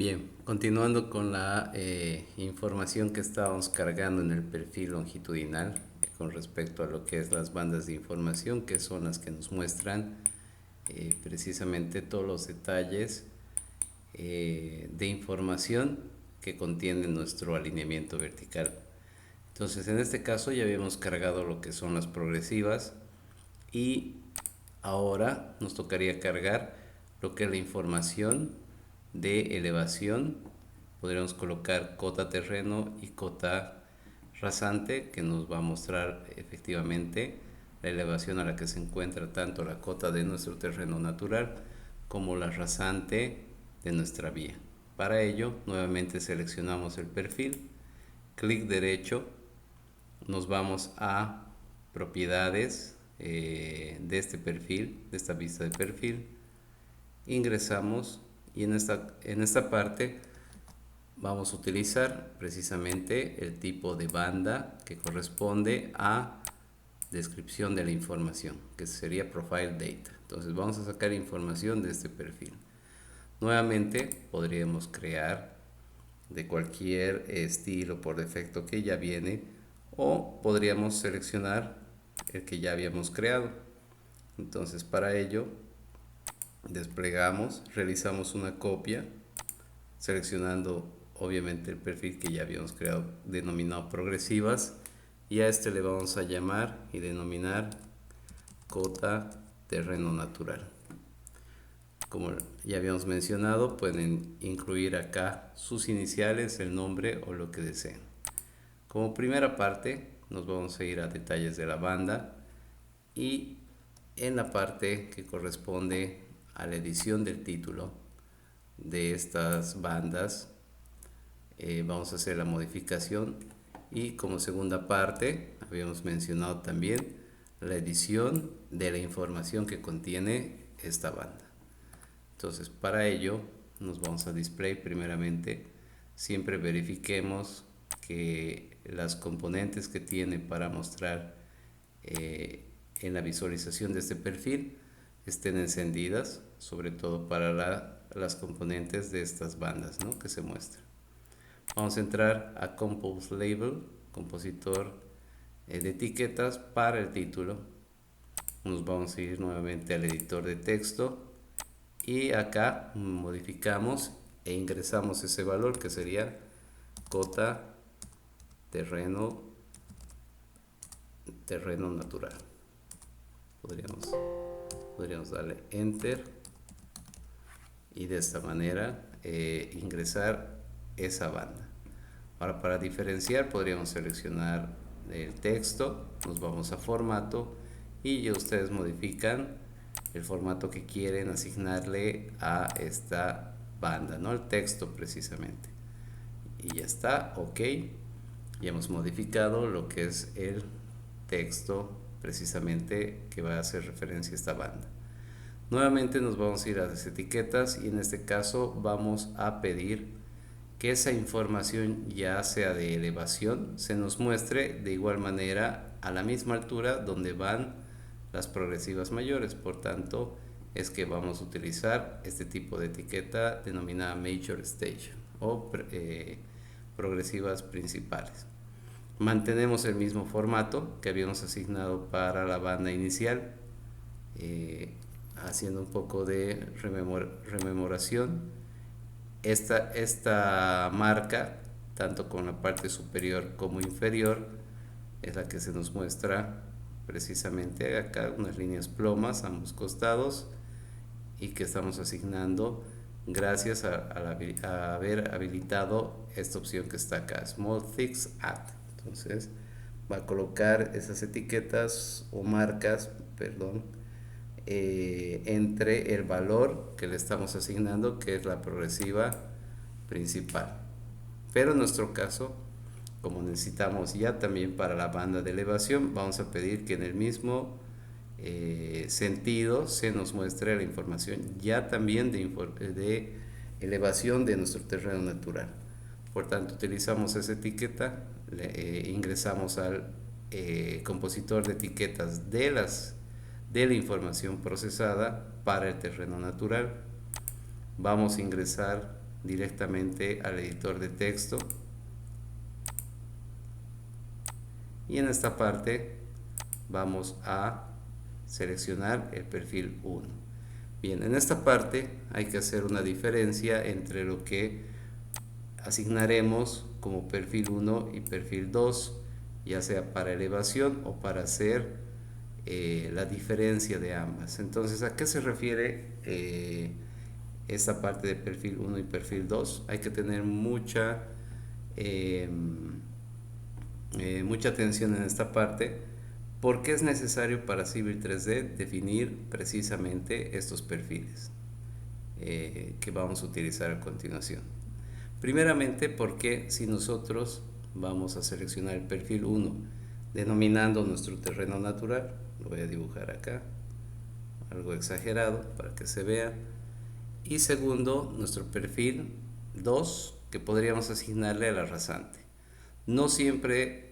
Bien, continuando con la información que estábamos cargando en el perfil longitudinal con respecto a lo que es las bandas de información, que son las que nos muestran precisamente todos los detalles de información que contiene nuestro alineamiento vertical. Entonces, en este caso ya habíamos cargado lo que son las progresivas y ahora nos tocaría cargar lo que es la información de elevación. Podríamos colocar cota terreno y cota rasante, que nos va a mostrar efectivamente la elevación a la que se encuentra tanto la cota de nuestro terreno natural como la rasante de nuestra vía. Para ello, nuevamente seleccionamos el perfil, clic derecho, nos vamos a propiedades de este perfil, de esta vista de perfil, ingresamos y en esta parte vamos a utilizar precisamente el tipo de banda que corresponde a descripción de la información, que sería profile data. Entonces vamos a sacar información de este perfil. Nuevamente podríamos crear de cualquier estilo por defecto que ya viene, o podríamos seleccionar el que ya habíamos creado. Entonces para ello desplegamos, realizamos una copia seleccionando obviamente el perfil que ya habíamos creado denominado progresivas, y a este le vamos a llamar y denominar cota terreno natural. Como ya habíamos mencionado, pueden incluir acá sus iniciales, el nombre o lo que deseen. Como primera parte nos vamos a ir a detalles de la banda, y en la parte que corresponde a la edición del título de estas bandas vamos a hacer la modificación, y como segunda parte habíamos mencionado también la edición de la información que contiene esta banda. Entonces para ello nos vamos a display. Primeramente siempre verifiquemos que las componentes que tiene para mostrar en la visualización de este perfil estén encendidas, sobre todo para las componentes de estas bandas, ¿no?, que se muestran. Vamos a entrar a Compose Label, compositor de etiquetas para el título. Nos vamos a ir nuevamente al editor de texto y acá modificamos e ingresamos ese valor que sería cota terreno natural. Podríamos darle enter y de esta manera ingresar esa banda. Ahora, para diferenciar podríamos seleccionar el texto, nos vamos a formato y ya ustedes modifican el formato que quieren asignarle a esta banda, ¿no?, el texto precisamente. Y ya está, ok. Ya hemos modificado lo que es el texto precisamente que va a hacer referencia a esta banda. Nuevamente nos vamos a ir a las etiquetas y en este caso vamos a pedir que esa información, ya sea de elevación, se nos muestre de igual manera a la misma altura donde van las progresivas mayores. Por tanto, es que vamos a utilizar este tipo de etiqueta denominada Major Stage o progresivas principales. Mantenemos el mismo formato que habíamos asignado para la banda inicial, haciendo un poco de rememoración. Esta marca, tanto con la parte superior como inferior, es la que se nos muestra precisamente acá, unas líneas plomas a ambos costados, y que estamos asignando gracias a haber habilitado esta opción que está acá, Small Fix Add. Entonces va a colocar esas etiquetas o marcas, perdón, entre el valor que le estamos asignando, que es la progresiva principal. Pero en nuestro caso, como necesitamos ya también para la banda de elevación, vamos a pedir que en el mismo sentido se nos muestre la información ya también de elevación de nuestro terreno natural. Por tanto, utilizamos esa etiqueta, ingresamos al compositor de etiquetas de la información procesada para el terreno natural. Vamos a ingresar directamente al editor de texto y en esta parte vamos a seleccionar el perfil 1. Bien, en esta parte hay que hacer una diferencia entre lo que asignaremos como perfil 1 y perfil 2, ya sea para elevación o para hacer la diferencia de ambas. Entonces, ¿a qué se refiere esta parte de perfil 1 y perfil 2? Hay que tener mucha atención en esta parte, porque es necesario para Civil 3D definir precisamente estos perfiles que vamos a utilizar a continuación. Primeramente, porque si nosotros vamos a seleccionar el perfil 1 denominando nuestro terreno natural, lo voy a dibujar acá, algo exagerado para que se vea, y segundo, nuestro perfil 2 que podríamos asignarle a la rasante. No siempre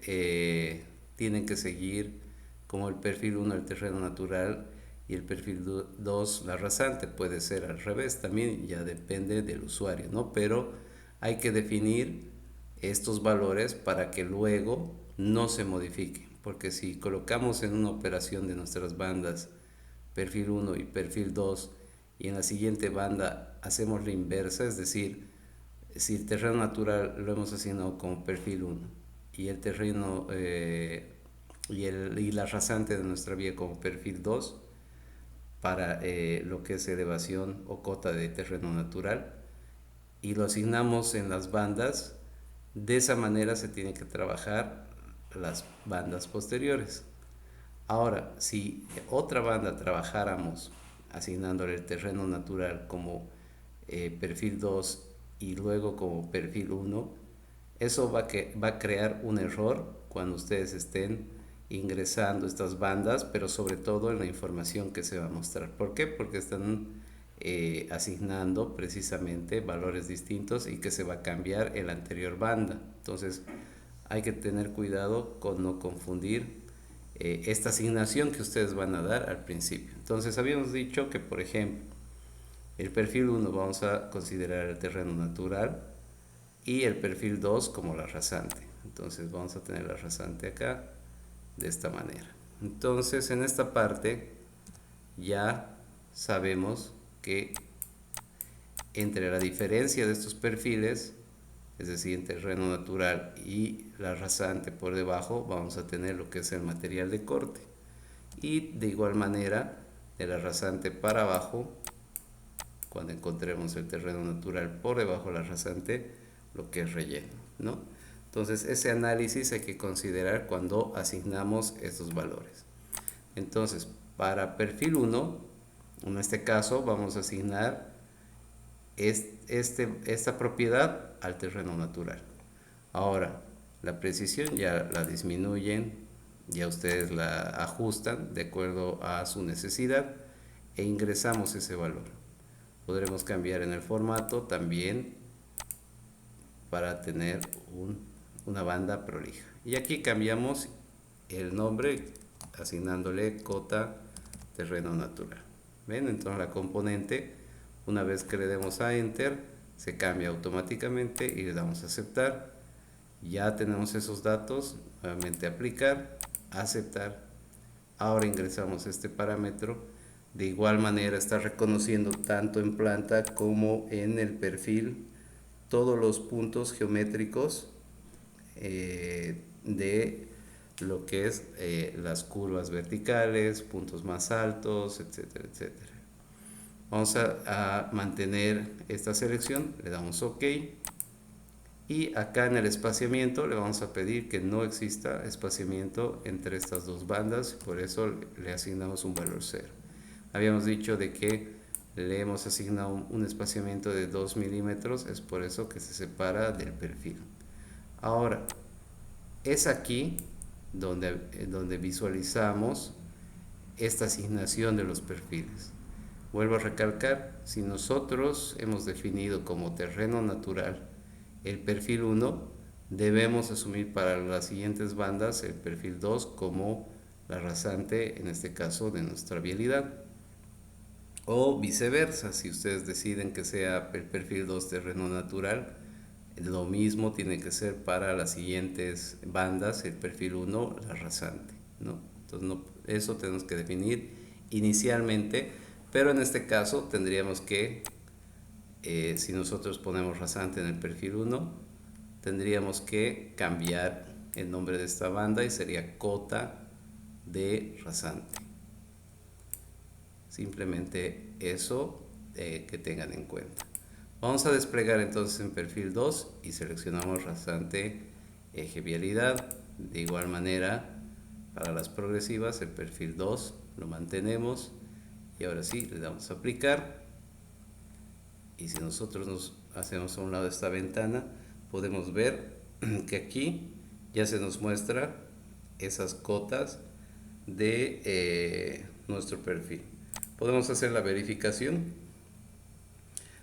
tienen que seguir como el perfil 1 el terreno natural y el perfil 2 la rasante, puede ser al revés también, ya depende del usuario, ¿no? Pero hay que definir estos valores para que luego no se modifiquen, porque si colocamos en una operación de nuestras bandas perfil 1 y perfil 2 y en la siguiente banda hacemos la inversa, es decir, si el terreno natural lo hemos asignado como perfil 1 y el terreno y la rasante de nuestra vía como perfil 2 para lo que es elevación o cota de terreno natural, y lo asignamos en las bandas, de esa manera se tiene que trabajar las bandas posteriores. Ahora, si otra banda trabajáramos asignándole el terreno natural como perfil 2 y luego como perfil 1, eso va a crear un error cuando ustedes estén ingresando estas bandas, pero sobre todo en la información que se va a mostrar. ¿Por qué? Porque están asignando precisamente valores distintos y que se va a cambiar en la anterior banda. Entonces hay que tener cuidado con no confundir esta asignación que ustedes van a dar al principio. Entonces habíamos dicho que, por ejemplo, el perfil 1 vamos a considerar el terreno natural y el perfil 2 como la rasante. Entonces vamos a tener la rasante acá de esta manera. Entonces en esta parte ya sabemos que entre la diferencia de estos perfiles, es decir, entre el terreno natural y la rasante por debajo, vamos a tener lo que es el material de corte. Y de igual manera, de la rasante para abajo, cuando encontremos el terreno natural por debajo de la rasante, lo que es relleno, ¿no? Entonces ese análisis hay que considerar cuando asignamos estos valores. Entonces para perfil 1, en este caso vamos a asignar esta propiedad al terreno natural. Ahora la precisión ya la disminuyen, ya ustedes la ajustan de acuerdo a su necesidad e ingresamos ese valor. Podremos cambiar en el formato también para tener una banda prolija. Y aquí cambiamos el nombre asignándole cota terreno natural. ¿Ven? Entonces la componente, una vez que le demos a Enter, se cambia automáticamente y le damos a aceptar. Ya tenemos esos datos, nuevamente aplicar, aceptar. Ahora ingresamos este parámetro. De igual manera está reconociendo tanto en planta como en el perfil todos los puntos geométricos de lo que es las curvas verticales, puntos más altos, etcétera, etcétera. Vamos a mantener esta selección, le damos OK y acá en el espaciamiento le vamos a pedir que no exista espaciamiento entre estas dos bandas, por eso le asignamos un valor 0. Habíamos dicho de que le hemos asignado un espaciamiento de 2 milímetros, es por eso que se separa del perfil. Ahora, es aquí donde visualizamos esta asignación de los perfiles. Vuelvo a recalcar, si nosotros hemos definido como terreno natural el perfil 1, debemos asumir para las siguientes bandas el perfil 2 como la rasante, en este caso de nuestra vialidad. o viceversa. Si ustedes deciden que sea el perfil 2 terreno natural, lo mismo tiene que ser para las siguientes bandas, el perfil 1 la rasante, ¿no? Entonces eso tenemos que definir inicialmente, pero en este caso tendríamos que, si nosotros ponemos rasante en el perfil 1, tendríamos que cambiar el nombre de esta banda y sería cota de rasante. Simplemente eso, que tengan en cuenta. Vamos a desplegar entonces en perfil 2 y seleccionamos rasante eje vialidad. De igual manera, para las progresivas, el perfil 2 lo mantenemos y ahora sí le damos a aplicar. Y si nosotros nos hacemos a un lado de esta ventana, podemos ver que aquí ya se nos muestra esas cotas de nuestro perfil. Podemos hacer la verificación.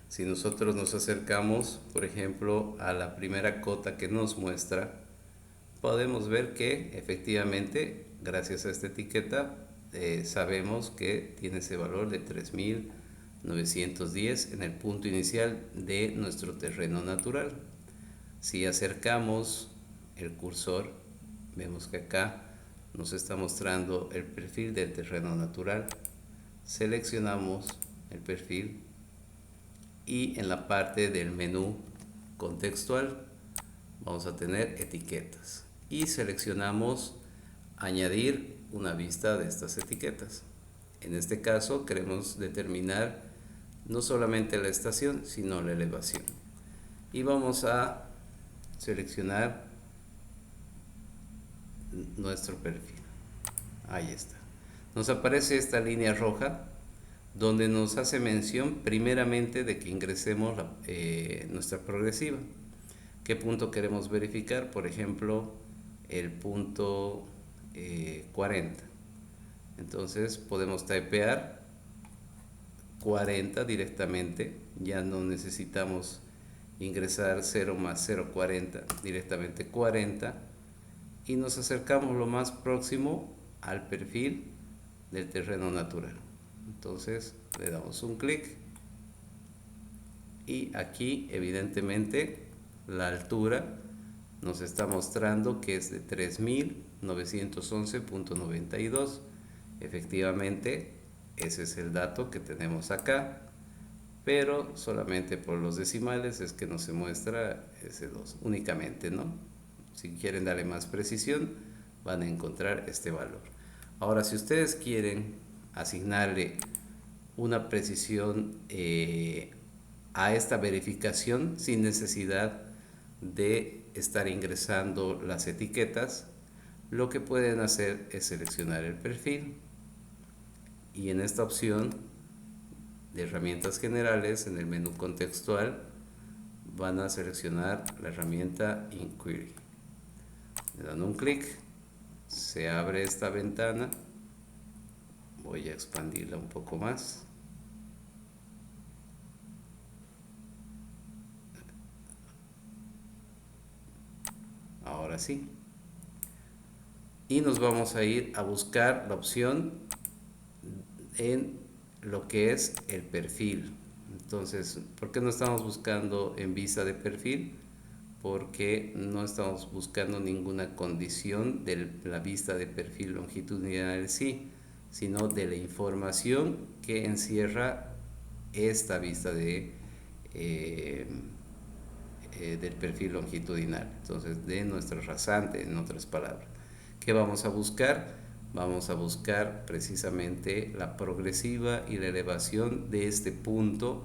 Si nosotros nos acercamos, por ejemplo, a la primera cota que nos muestra, podemos ver que efectivamente, gracias a esta etiqueta, sabemos que tiene ese valor de 3910 en el punto inicial de nuestro terreno natural. Si acercamos el cursor, vemos que acá nos está mostrando el perfil del terreno natural. Seleccionamos el perfil y en la parte del menú contextual vamos a tener etiquetas y seleccionamos añadir una vista de estas etiquetas. En este caso queremos determinar no solamente la estación sino la elevación y vamos a seleccionar nuestro perfil. Ahí está, nos aparece esta línea roja donde nos hace mención primeramente de que ingresemos nuestra progresiva. ¿Qué punto queremos verificar? Por ejemplo, el punto 40. Entonces podemos typear 40 directamente, ya no necesitamos ingresar 0 más 0,40, directamente 40, y nos acercamos lo más próximo al perfil del terreno natural. Entonces le damos un clic y aquí evidentemente la altura nos está mostrando que es de 3911.92. Efectivamente ese es el dato que tenemos acá, pero solamente por los decimales es que no se muestra ese 2 únicamente, ¿no? Si quieren darle más precisión van a encontrar este valor. Ahora, si ustedes quieren asignarle una precisión a esta verificación sin necesidad de estar ingresando las etiquetas, lo que pueden hacer es seleccionar el perfil y en esta opción de herramientas generales, en el menú contextual, van a seleccionar la herramienta Inquiry. Le dan un clic, se abre esta ventana. Voy a expandirla un poco más. Ahora sí. Y nos vamos a ir a buscar la opción en lo que es el perfil. Entonces, ¿por qué no estamos buscando en vista de perfil? Porque no estamos buscando ninguna condición de la vista de perfil longitudinal en sí, sino de la información que encierra esta vista del perfil longitudinal. Entonces, de nuestro rasante, en otras palabras. ¿Qué vamos a buscar? Vamos a buscar precisamente la progresiva y la elevación de este punto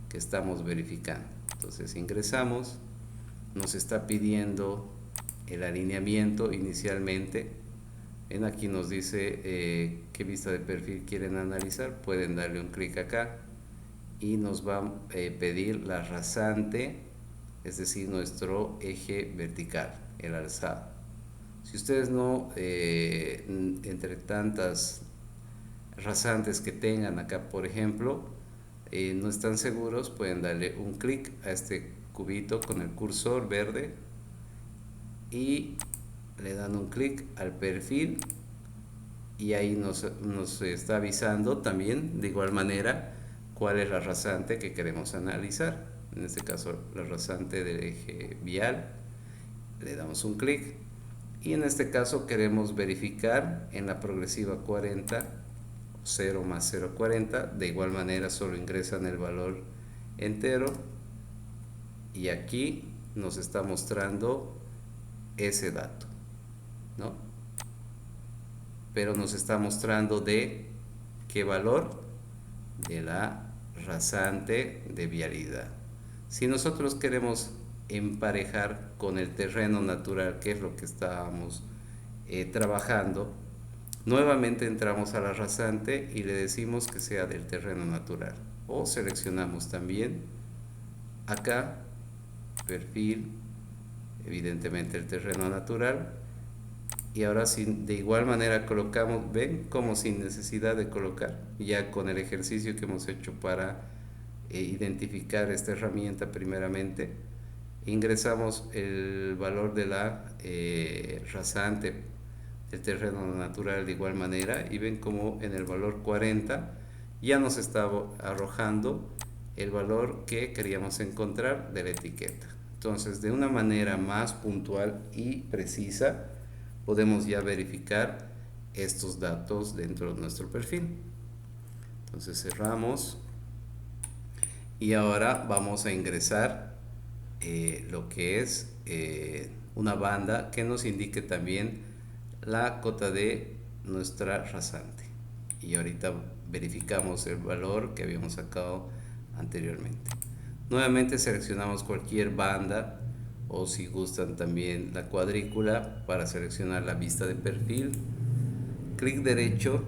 que estamos verificando. Entonces ingresamos, nos está pidiendo el alineamiento inicialmente. Ven, aquí nos dice qué vista de perfil quieren analizar. Pueden darle un clic acá y nos va a pedir la rasante, es decir, nuestro eje vertical, el alzado. Si ustedes no, entre tantas rasantes que tengan acá, por ejemplo, no están seguros, pueden darle un clic a este cubito con el cursor verde y le dan un clic al perfil y ahí nos está avisando también de igual manera cuál es la rasante que queremos analizar. En este caso, la rasante del eje vial. Le damos un clic. Y en este caso queremos verificar en la progresiva 40, 0 más 0,40. De igual manera solo ingresan el valor entero. Y aquí nos está mostrando ese dato, ¿no? Pero nos está mostrando de qué valor, de la rasante de vialidad. Si nosotros queremos emparejar con el terreno natural, que es lo que estábamos trabajando, nuevamente entramos a la rasante y le decimos que sea del terreno natural, o seleccionamos también acá perfil, evidentemente el terreno natural, y ahora de igual manera colocamos, ven, como sin necesidad de colocar, ya con el ejercicio que hemos hecho para identificar esta herramienta primeramente, ingresamos el valor de la rasante del terreno natural de igual manera, y ven como en el valor 40 ya nos está arrojando el valor que queríamos encontrar de la etiqueta. Entonces, de una manera más puntual y precisa, podemos ya verificar estos datos dentro de nuestro perfil. Entonces cerramos y ahora vamos a ingresar lo que es una banda que nos indique también la cota de nuestra rasante, y ahorita verificamos el valor que habíamos sacado anteriormente. Nuevamente seleccionamos cualquier banda, o si gustan también la cuadrícula, para seleccionar la vista de perfil. Clic derecho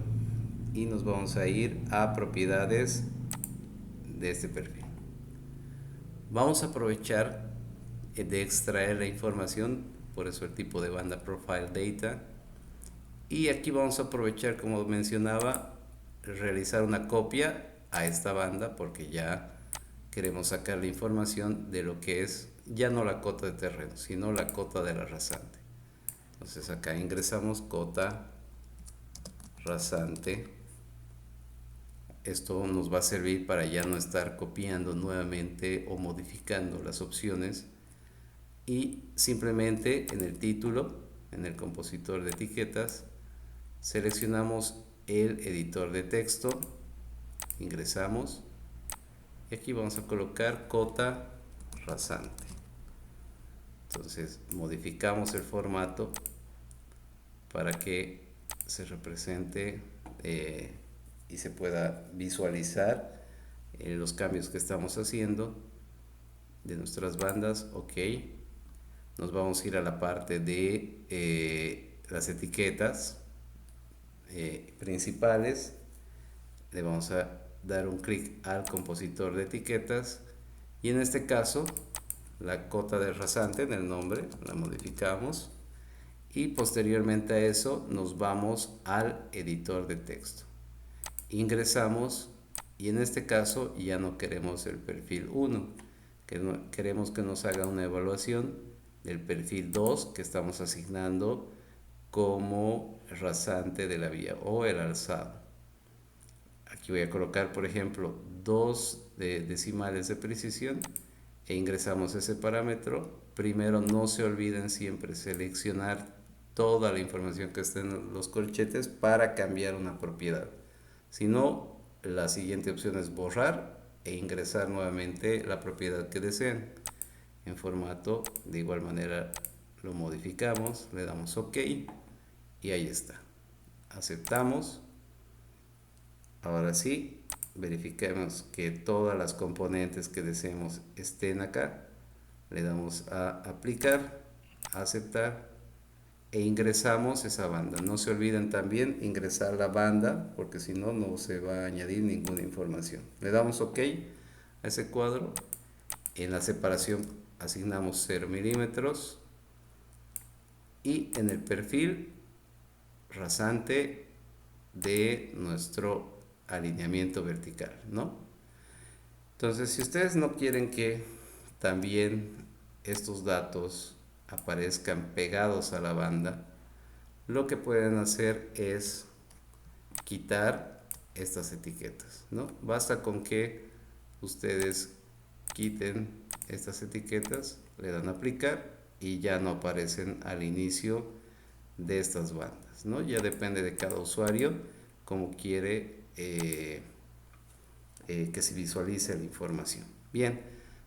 y nos vamos a ir a propiedades de este perfil. Vamos a aprovechar de extraer la información, por eso el tipo de banda Profile Data, y aquí vamos a aprovechar, como mencionaba, realizar una copia a esta banda, porque ya queremos sacar la información de lo que es ya no la cota de terreno, sino la cota de la rasante. Entonces acá ingresamos cota rasante. Esto nos va a servir para ya no estar copiando nuevamente o modificando las opciones, y simplemente en el título, en el compositor de etiquetas, seleccionamos el editor de texto, ingresamos y aquí vamos a colocar cota rasante. Entonces modificamos el formato para que se represente y se pueda visualizar los cambios que estamos haciendo de nuestras bandas. Ok, nos vamos a ir a la parte de las etiquetas principales. Le vamos a dar un clic al compositor de etiquetas, y en este caso la cota de rasante en el nombre la modificamos, y posteriormente a eso nos vamos al editor de texto, ingresamos, y en este caso ya no queremos el perfil 1, queremos que nos haga una evaluación del perfil 2 que estamos asignando como rasante de la vía o el alzado. Aquí voy a colocar, por ejemplo, 2 decimales de precisión e ingresamos ese parámetro. Primero, no se olviden siempre seleccionar toda la información que esté en los corchetes para cambiar una propiedad. Si no, la siguiente opción es borrar e ingresar nuevamente la propiedad que deseen. En formato, de igual manera, lo modificamos, le damos OK y ahí está. Aceptamos. Ahora sí, verifiquemos que todas las componentes que deseemos estén acá. Le damos a aplicar, a aceptar e ingresamos esa banda. No se olviden también ingresar la banda, porque si no, no se va a añadir ninguna información. Le damos OK a ese cuadro. En la separación asignamos 0 milímetros y en el perfil rasante de nuestro alineamiento vertical, ¿no? Entonces, si ustedes no quieren que también estos datos aparezcan pegados a la banda, lo que pueden hacer es quitar estas etiquetas, ¿no? Basta con que ustedes quiten estas etiquetas, le dan a aplicar y ya no aparecen al inicio de estas bandas, ¿no? Ya depende de cada usuario cómo quiere que se visualice la información. Bien,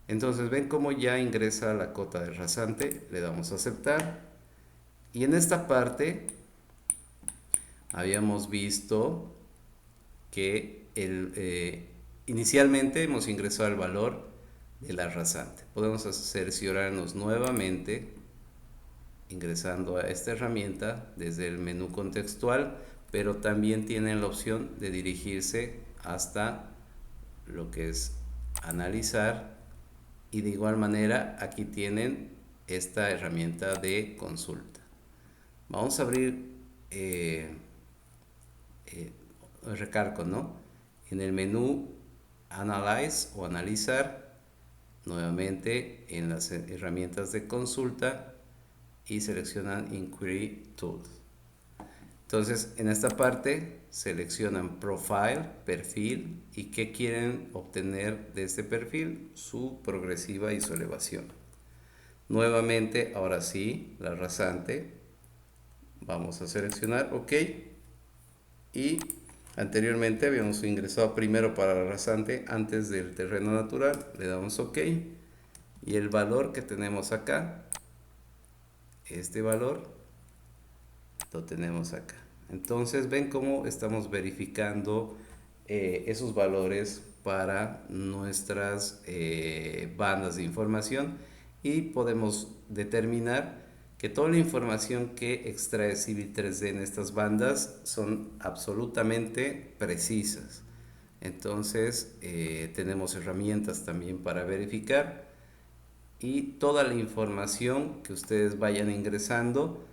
entonces ven cómo ya ingresa la cota de rasante, le damos a aceptar y en esta parte habíamos visto que inicialmente hemos ingresado el valor de la rasante. Podemos cerciorarnos nuevamente ingresando a esta herramienta desde el menú contextual, pero también tienen la opción de dirigirse hasta lo que es analizar y de igual manera aquí tienen esta herramienta de consulta. Vamos a abrir eh, recalco, ¿no? En el menú Analyze o Analizar, nuevamente en las herramientas de consulta y seleccionan Inquiry Tools. Entonces, en esta parte seleccionan Profile, perfil y qué quieren obtener de este perfil, su progresiva y su elevación. Nuevamente, ahora sí, la rasante. Vamos a seleccionar OK y anteriormente habíamos ingresado primero para la rasante antes del terreno natural, le damos OK y el valor que tenemos acá, este valor lo tenemos acá. Entonces ven cómo estamos verificando esos valores para nuestras bandas de información y podemos determinar que toda la información que extrae Civil 3D en estas bandas son absolutamente precisas. Entonces tenemos herramientas también para verificar y toda la información que ustedes vayan ingresando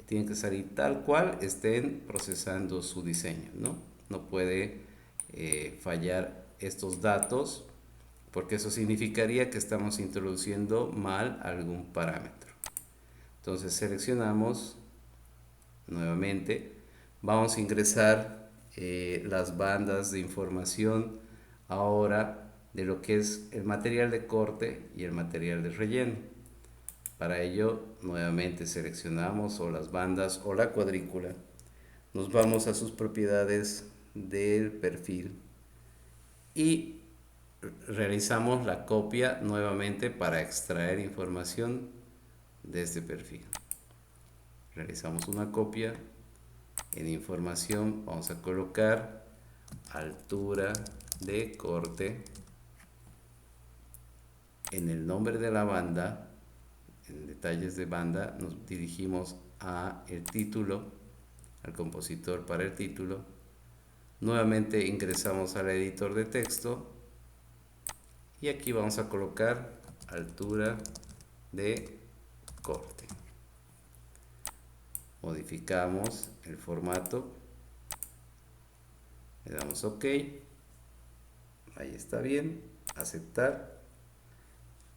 tiene que salir tal cual estén procesando su diseño, ¿no? No puede fallar estos datos porque eso significaría que estamos introduciendo mal algún parámetro. Entonces seleccionamos nuevamente, vamos a ingresar las bandas de información ahora de lo que es el material de corte y el material de relleno. Para ello nuevamente seleccionamos o las bandas o la cuadrícula, nos vamos a sus propiedades del perfil y realizamos la copia nuevamente para extraer información de este perfil. Realizamos una copia, en información vamos a colocar altura de corte, en el nombre de la banda, en detalles de banda nos dirigimos a el título, al compositor para el título, nuevamente ingresamos al editor de texto y aquí vamos a colocar altura de corte. Modificamos el formato, le damos OK, ahí está bien, aceptar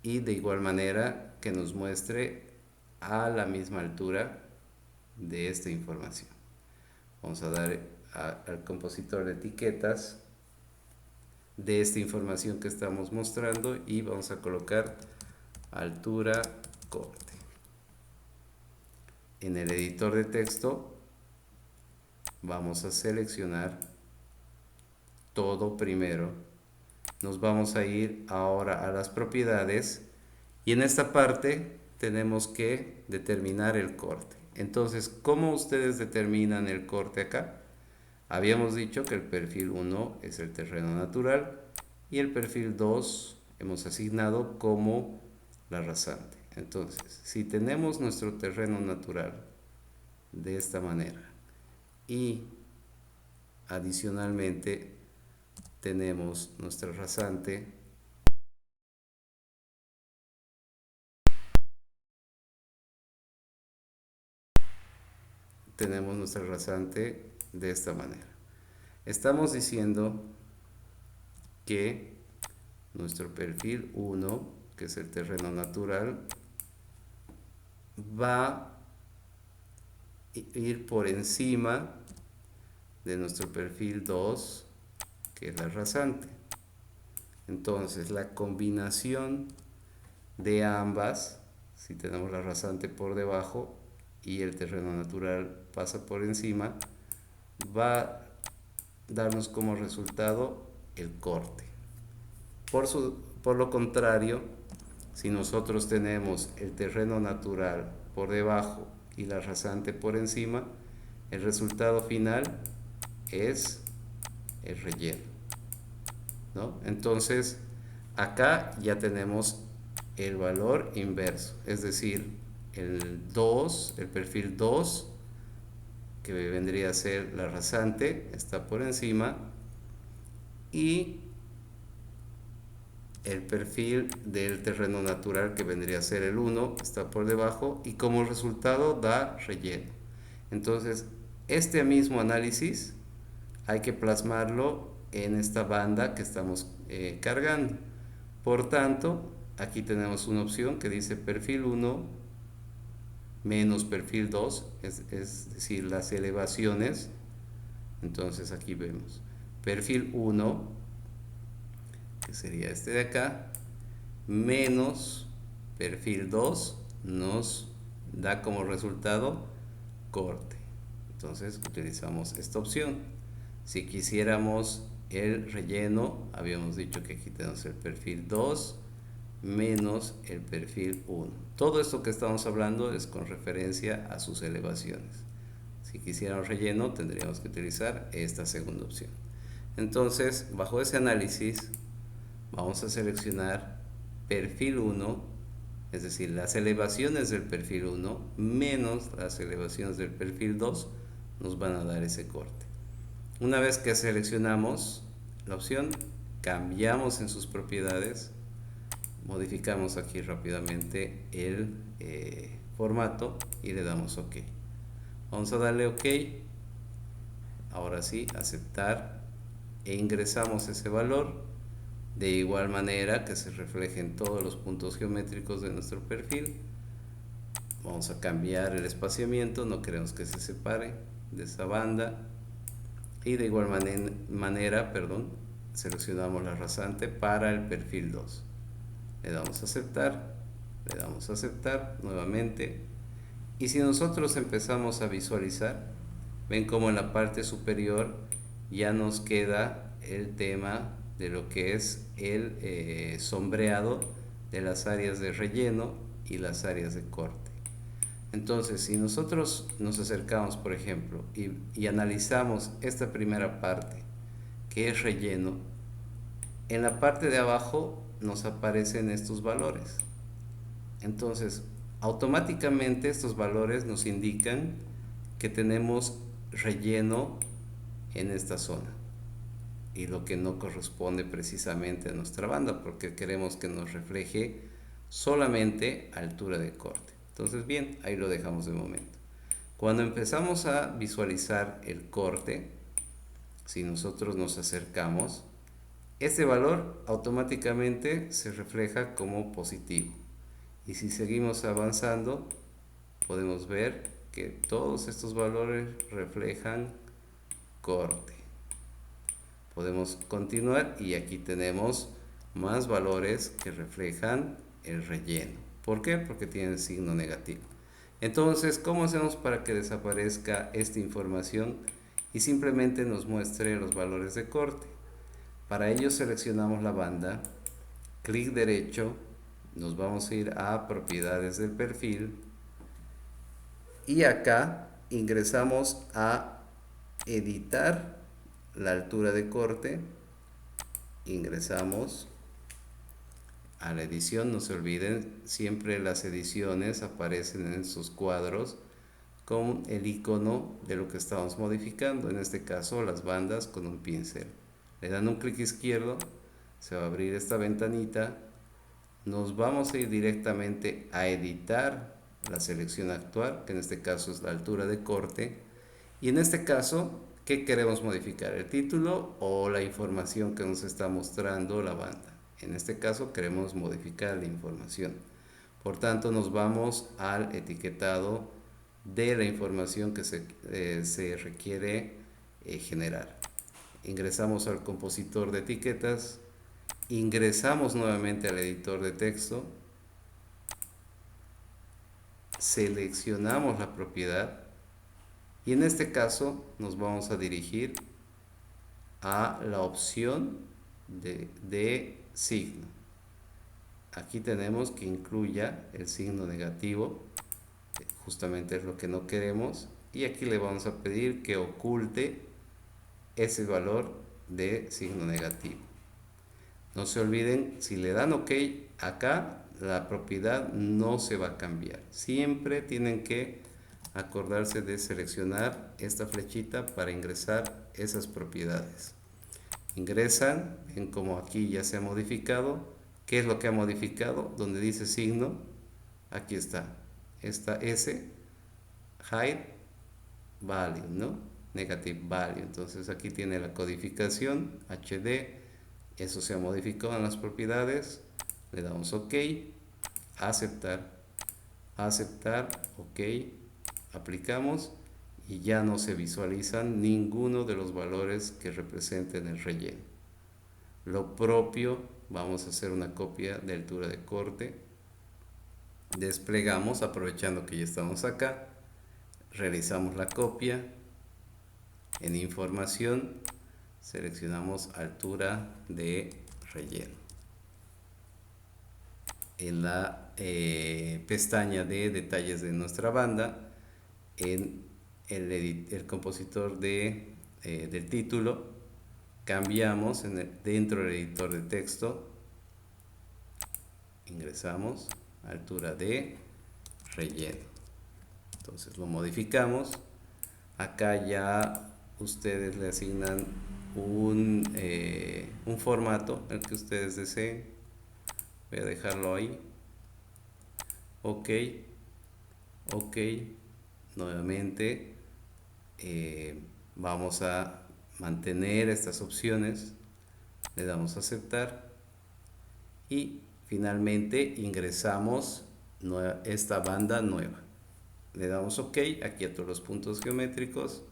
y de igual manera que nos muestre a la misma altura de esta información. Vamos a dar al compositor de etiquetas de esta información que estamos mostrando y vamos a colocar altura corte. En el editor de texto vamos a seleccionar todo primero, nos vamos a ir ahora a las propiedades y en esta parte tenemos que determinar el corte. Entonces, ¿cómo ustedes determinan el corte acá? Habíamos dicho que el perfil 1 es el terreno natural y el perfil 2 hemos asignado como la rasante. Entonces, si tenemos nuestro terreno natural de esta manera y adicionalmente tenemos nuestra rasante de esta manera. Estamos diciendo que nuestro perfil 1, que es el terreno natural, va a ir por encima de nuestro perfil 2 que es la rasante. Entonces la combinación de ambas, si tenemos la rasante por debajo y el terreno natural pasa por encima, va a darnos como resultado el corte. Por lo contrario, si nosotros tenemos el terreno natural por debajo y la rasante por encima, el resultado final es el relleno, ¿no? Entonces, acá ya tenemos el valor inverso, es decir, el perfil 2, que vendría a ser la rasante, está por encima, y el perfil del terreno natural, que vendría a ser el 1, está por debajo, y como resultado da relleno. Entonces, este mismo análisis hay que plasmarlo en esta banda que estamos cargando. Por tanto, aquí tenemos una opción que dice perfil 1 menos perfil 2, es decir, las elevaciones. Entonces aquí vemos perfil 1, que sería este de acá, menos perfil 2, nos da como resultado corte. Entonces utilizamos esta opción. Si quisiéramos el relleno, habíamos dicho que aquí tenemos el perfil 2 menos el perfil 1. Todo esto que estamos hablando es con referencia a sus elevaciones. Si quisiéramos relleno, tendríamos que utilizar esta segunda opción. Entonces, bajo ese análisis, vamos a seleccionar perfil 1, es decir, las elevaciones del perfil 1 menos las elevaciones del perfil 2 nos van a dar ese corte. Una vez que seleccionamos la opción, cambiamos en sus propiedades, modificamos aquí rápidamente el formato y le damos OK. Vamos a darle OK. Ahora sí, aceptar, e ingresamos ese valor de igual manera que se reflejen todos los puntos geométricos de nuestro perfil. Vamos a cambiar el espaciamiento, no queremos que se separe de esa banda, y de igual manera, seleccionamos la rasante para el perfil 2. Le damos a aceptar nuevamente, y si nosotros empezamos a visualizar, ven como en la parte superior ya nos queda el tema de lo que es el sombreado de las áreas de relleno y las áreas de corte. Entonces, si nosotros nos acercamos, por ejemplo, y analizamos esta primera parte, que es relleno, en la parte de abajo nos aparecen estos valores. Entonces, automáticamente estos valores nos indican que tenemos relleno en esta zona, y lo que no corresponde precisamente a nuestra banda, porque queremos que nos refleje solamente altura de corte. Entonces, bien, ahí lo dejamos de momento. Cuando empezamos a visualizar el corte, si nosotros nos acercamos, este valor automáticamente se refleja como positivo, y si seguimos avanzando podemos ver que todos estos valores reflejan corte. Podemos continuar, y aquí tenemos más valores que reflejan el relleno. ¿Por qué? Porque tienen signo negativo. Entonces, ¿cómo hacemos para que desaparezca esta información y simplemente nos muestre los valores de corte? Para ello seleccionamos la banda, clic derecho, nos vamos a ir a propiedades del perfil, y acá ingresamos a editar la altura de corte. Ingresamos a la edición. No se olviden, siempre las ediciones aparecen en sus cuadros con el icono de lo que estamos modificando, en este caso las bandas con un pincel. Le dan un clic izquierdo, se va a abrir esta ventanita, nos vamos a ir directamente a editar la selección actual, que en este caso es la altura de corte, y en este caso, ¿qué queremos modificar? ¿El título o la información que nos está mostrando la banda? En este caso queremos modificar la información. Por tanto, nos vamos al etiquetado de la información que se requiere generar. ingresamos al compositor de etiquetas, ingresamos nuevamente al editor de texto, seleccionamos la propiedad y en este caso nos vamos a dirigir a la opción de signo. Aquí tenemos que incluya el signo negativo, justamente es lo que no queremos, y aquí le vamos a pedir que oculte ese valor de signo negativo. No se olviden, si le dan OK acá, la propiedad no se va a cambiar. Siempre tienen que acordarse de seleccionar esta flechita para ingresar esas propiedades. Ingresan, ven como aquí ya se ha modificado. ¿Qué es lo que ha modificado? Donde dice signo, aquí está. Esta S, hide value, ¿no? Negative value. Entonces aquí tiene la codificación HD. Eso se ha modificado en las propiedades. Le damos OK, aceptar, aceptar, OK, aplicamos y ya no se visualizan ninguno de los valores que representen el relleno. Lo propio, vamos a hacer una copia de altura de corte, desplegamos aprovechando que ya estamos acá, realizamos la copia, en información seleccionamos altura de relleno. En la pestaña de detalles de nuestra banda, en el compositor del título, cambiamos dentro del editor de texto, ingresamos altura de relleno. Entonces lo modificamos. Acá ya ustedes le asignan un formato, el que ustedes deseen. Voy a dejarlo ahí. OK, OK. Nuevamente vamos a mantener estas opciones, le damos a aceptar y finalmente ingresamos esta banda nueva, le damos OK aquí a todos los puntos geométricos,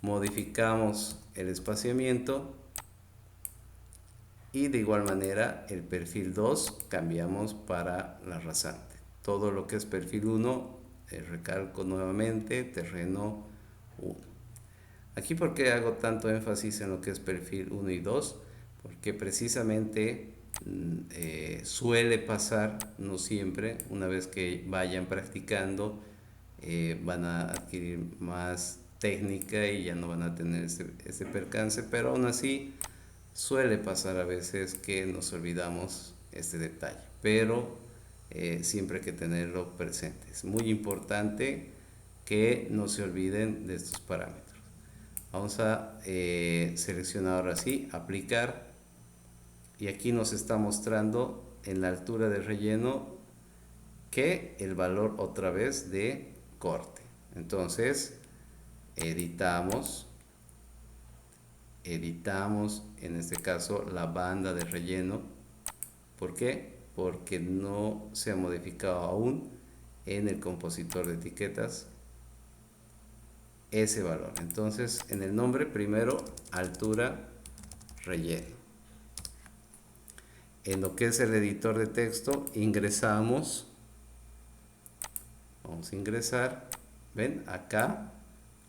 modificamos el espaciamiento y de igual manera el perfil 2 cambiamos para la rasante. Todo lo que es perfil 1 recalco nuevamente terreno 1. Aquí, ¿por qué hago tanto énfasis en lo que es perfil 1 y 2? Porque precisamente suele pasar, no siempre, una vez que vayan practicando van a adquirir más técnica y ya no van a tener ese percance, pero aún así suele pasar a veces que nos olvidamos este detalle, pero siempre hay que tenerlo presente. Es muy importante que no se olviden de estos parámetros. Vamos a seleccionar ahora sí, aplicar, y aquí nos está mostrando en la altura del relleno que el valor otra vez de corte. Entonces editamos en este caso la banda de relleno. ¿Por qué? Porque no se ha modificado aún en el compositor de etiquetas ese valor. Entonces en el nombre primero altura relleno. En lo que es el editor de texto ingresamos, vamos a ingresar, ven acá,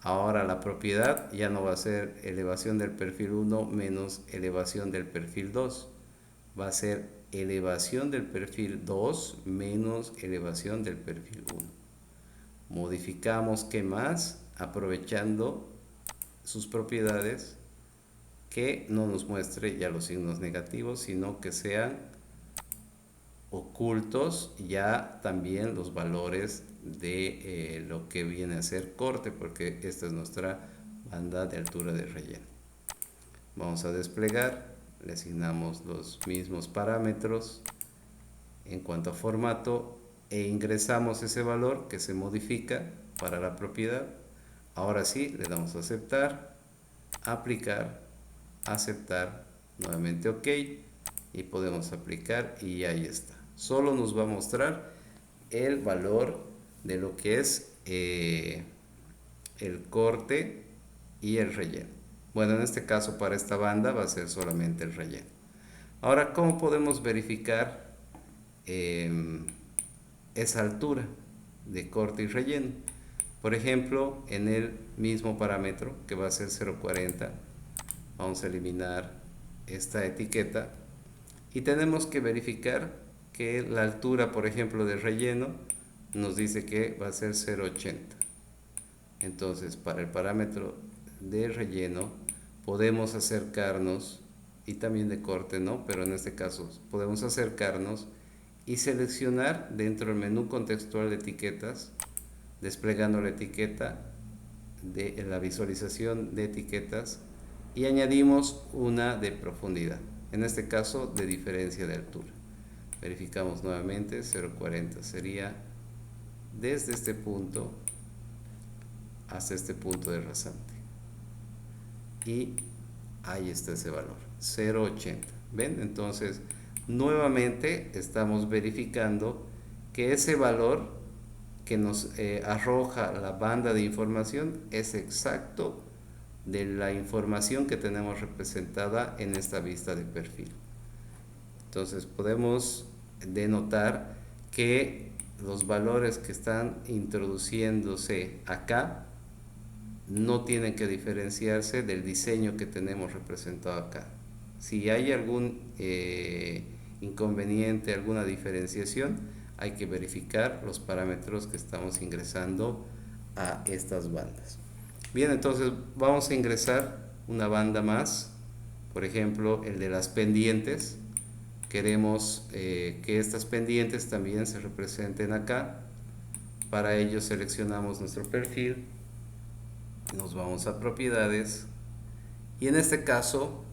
ahora la propiedad ya no va a ser elevación del perfil 1 menos elevación del perfil 2, va a ser elevación del perfil 2 menos elevación del perfil 1. Modificamos ¿qué más? Aprovechando sus propiedades, que no nos muestre ya los signos negativos, sino que sean ocultos ya también los valores de lo que viene a ser corte, porque esta es nuestra banda de altura de relleno. Vamos a desplegar, le asignamos los mismos parámetros en cuanto a formato e ingresamos ese valor que se modifica para la propiedad. Ahora sí, le damos a aceptar, aplicar, aceptar, nuevamente OK y podemos aplicar y ahí está. Solo nos va a mostrar el valor de lo que es el corte y el relleno. Bueno, en este caso para esta banda va a ser solamente el relleno. Ahora, ¿cómo podemos verificar esa altura de corte y relleno? Por ejemplo, en el mismo parámetro que va a ser 0.40, vamos a eliminar esta etiqueta y tenemos que verificar que la altura, por ejemplo, del relleno nos dice que va a ser 0.80. Entonces, para el parámetro de relleno podemos acercarnos, y también de corte, ¿no? Pero en este caso podemos acercarnos y seleccionar dentro del menú contextual de etiquetas, desplegando la etiqueta de la visualización de etiquetas, y añadimos una de profundidad, en este caso de diferencia de altura. Verificamos nuevamente, 0.40 sería desde este punto hasta este punto de rasante, y ahí está ese valor, 0.80. ¿Ven? Entonces nuevamente estamos verificando que ese valor que nos arroja la banda de información es exacto de la información que tenemos representada en esta vista de perfil. Entonces podemos denotar que los valores que están introduciéndose acá no tienen que diferenciarse del diseño que tenemos representado acá. Si hay algún inconveniente, alguna diferenciación, hay que verificar los parámetros que estamos ingresando a estas bandas. Bien, entonces vamos a ingresar una banda más, por ejemplo el de las pendientes. Queremos que estas pendientes también se representen acá. Para ello seleccionamos nuestro perfil, nos vamos a propiedades, y en este caso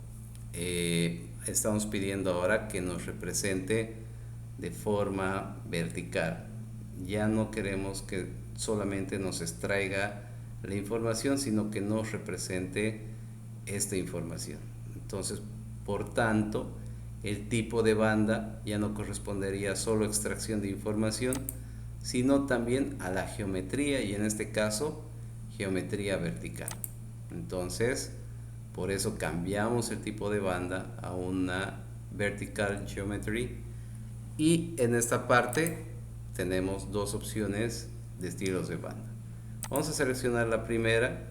estamos pidiendo ahora que nos represente de forma vertical. Ya no queremos que solamente nos extraiga la información, sino que nos represente esta información. Entonces, por tanto, el tipo de banda ya no correspondería a solo extracción de información, sino también a la geometría, y en este caso geometría vertical. Entonces, por eso cambiamos el tipo de banda a una vertical geometry, y en esta parte tenemos dos opciones de estilos de banda. Vamos a seleccionar la primera,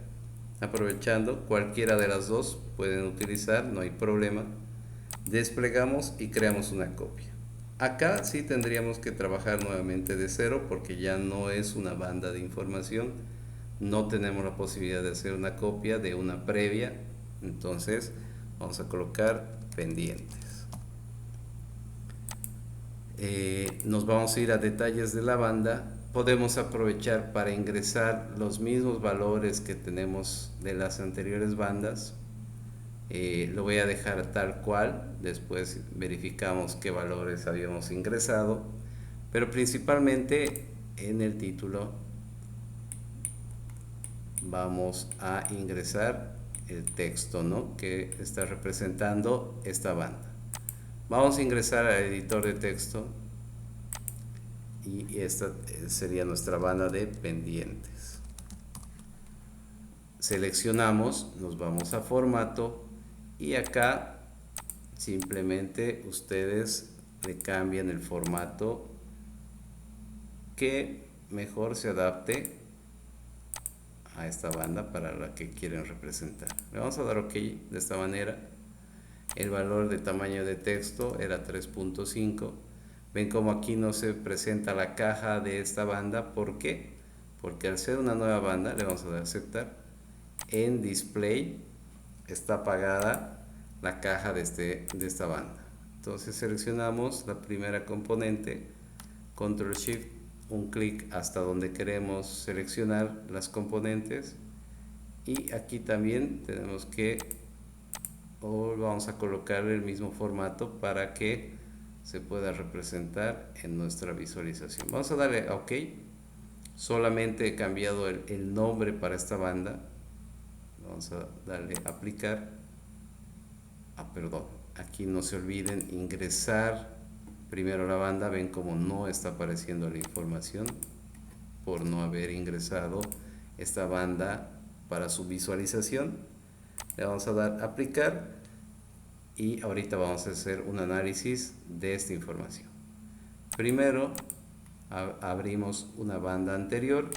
aprovechando cualquiera de las dos pueden utilizar, no hay problema. Desplegamos y creamos una copia. Acá sí tendríamos que trabajar nuevamente de cero, porque ya no es una banda de información, no tenemos la posibilidad de hacer una copia de una previa. Entonces vamos a colocar pendientes. Nos vamos a ir a detalles de la banda. Podemos aprovechar para ingresar los mismos valores que tenemos de las anteriores bandas. Lo voy a dejar tal cual, después verificamos qué valores habíamos ingresado, pero principalmente en el título vamos a ingresar el texto, ¿no?, que está representando esta banda. Vamos a ingresar al editor de texto, y esta sería nuestra banda de pendientes. Seleccionamos, nos vamos a formato, y acá simplemente ustedes le cambian el formato que mejor se adapte a esta banda para la que quieren representar. Le vamos a dar OK de esta manera. El valor de tamaño de texto era 3.5. ven como aquí no se presenta la caja de esta banda. ¿Por qué? Porque al ser una nueva banda le vamos a dar a aceptar. En display está apagada la caja de esta banda. Entonces seleccionamos la primera componente, control shift, un clic hasta donde queremos seleccionar las componentes, y aquí también tenemos que, vamos a colocar el mismo formato para que se pueda representar en nuestra visualización. Vamos a darle a OK. Solamente he cambiado el nombre para esta banda. Vamos a darle a aplicar. Perdón, aquí no se olviden ingresar primero la banda. Ven como no está apareciendo la información por no haber ingresado esta banda para su visualización. Le vamos a dar aplicar y ahorita vamos a hacer un análisis de esta información. Primero abrimos una banda anterior.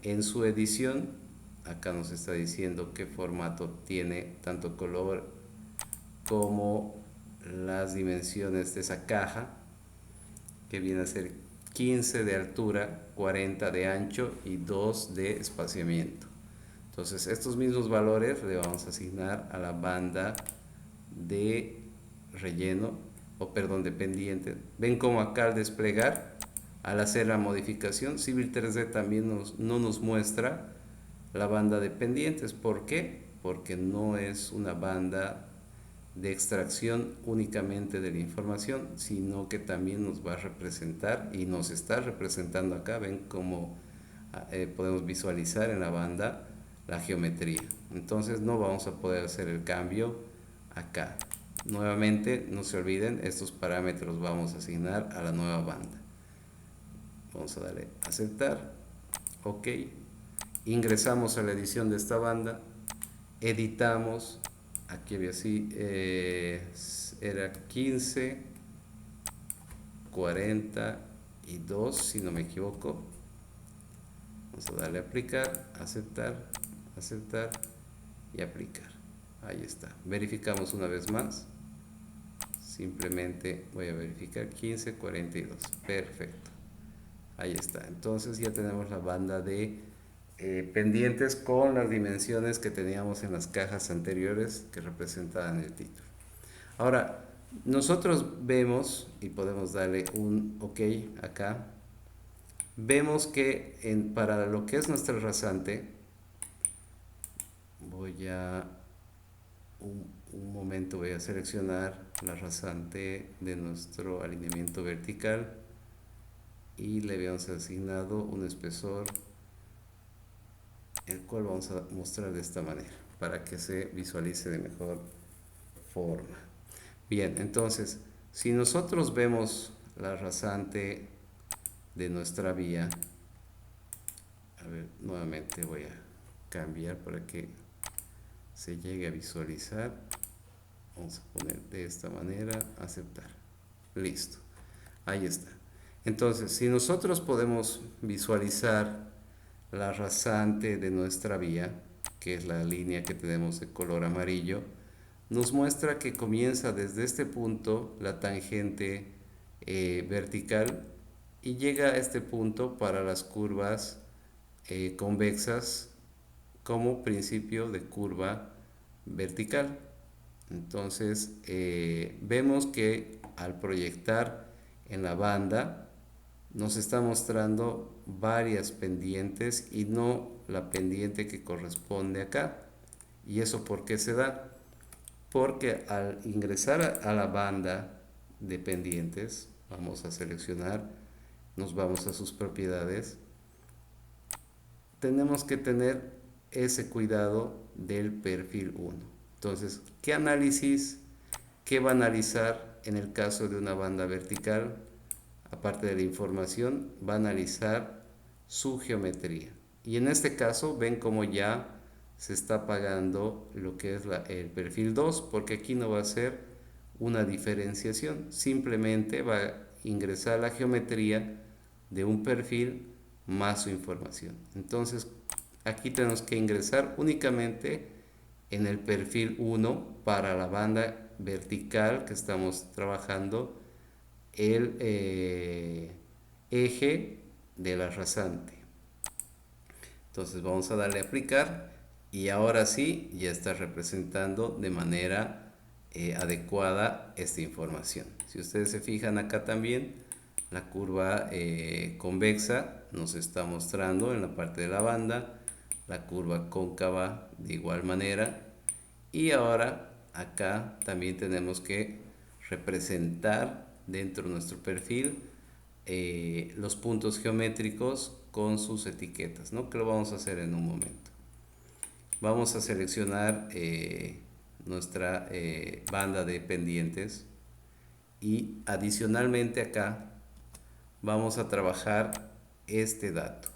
En su edición, acá nos está diciendo qué formato tiene, tanto color como las dimensiones de esa caja, que viene a ser 15 de altura, 40 de ancho y 2 de espaciamiento. Entonces estos mismos valores le vamos a asignar a la banda de relleno, o perdón, de pendiente. Ven como acá al desplegar, al hacer la modificación, Civil 3D también no nos muestra la banda de pendientes. ¿Por qué? Porque no es una banda de extracción únicamente de la información, sino que también nos va a representar y nos está representando acá. Ven cómo podemos visualizar en la banda la geometría. Entonces no vamos a poder hacer el cambio acá. Nuevamente, no se olviden, estos parámetros vamos a asignar a la nueva banda. Vamos a darle a aceptar, ok. Ingresamos a la edición de esta banda, editamos. Aquí había así, era 15, 42, si no me equivoco. Vamos a darle a aplicar, aceptar, aceptar y aplicar. Ahí está. Verificamos una vez más. Simplemente voy a verificar 15, 42. Perfecto. Ahí está. Entonces ya tenemos la banda de pendientes con las dimensiones que teníamos en las cajas anteriores que representaban el título. Ahora, nosotros vemos, y podemos darle un OK acá, vemos que para lo que es nuestro rasante, voy a un momento, voy a seleccionar la rasante de nuestro alineamiento vertical y le habíamos asignado un espesor, el cual vamos a mostrar de esta manera para que se visualice de mejor forma. Bien, entonces, si nosotros vemos la rasante de nuestra vía, a ver, nuevamente voy a cambiar para que se llegue a visualizar. Vamos a poner de esta manera, aceptar. Listo. Ahí está. Entonces, si nosotros podemos visualizar la rasante de nuestra vía, que es la línea que tenemos de color amarillo, nos muestra que comienza desde este punto la tangente vertical y llega a este punto para las curvas convexas como principio de curva vertical. Entonces vemos que al proyectar en la banda nos está mostrando varias pendientes y no la pendiente que corresponde acá. ¿Y eso por qué se da? Porque al ingresar a la banda de pendientes, vamos a seleccionar, nos vamos a sus propiedades, tenemos que tener ese cuidado del perfil 1. Entonces, ¿qué análisis, qué va a analizar en el caso de una banda vertical? Aparte de la información, va a analizar su geometría. Y en este caso, ven cómo ya se está apagando lo que es el perfil 2, porque aquí no va a ser una diferenciación, simplemente va a ingresar la geometría de un perfil más su información. Entonces, aquí tenemos que ingresar únicamente en el perfil 1 para la banda vertical que estamos trabajando el eje de la rasante. Entonces vamos a darle a aplicar y ahora sí ya está representando de manera adecuada esta información. Si ustedes se fijan acá también, la curva convexa nos está mostrando en la parte de la banda, la curva cóncava de igual manera, y ahora acá también tenemos que representar dentro de nuestro perfil los puntos geométricos con sus etiquetas, ¿no? Que lo vamos a hacer en un momento. Vamos a seleccionar nuestra banda de pendientes y adicionalmente acá vamos a trabajar este dato.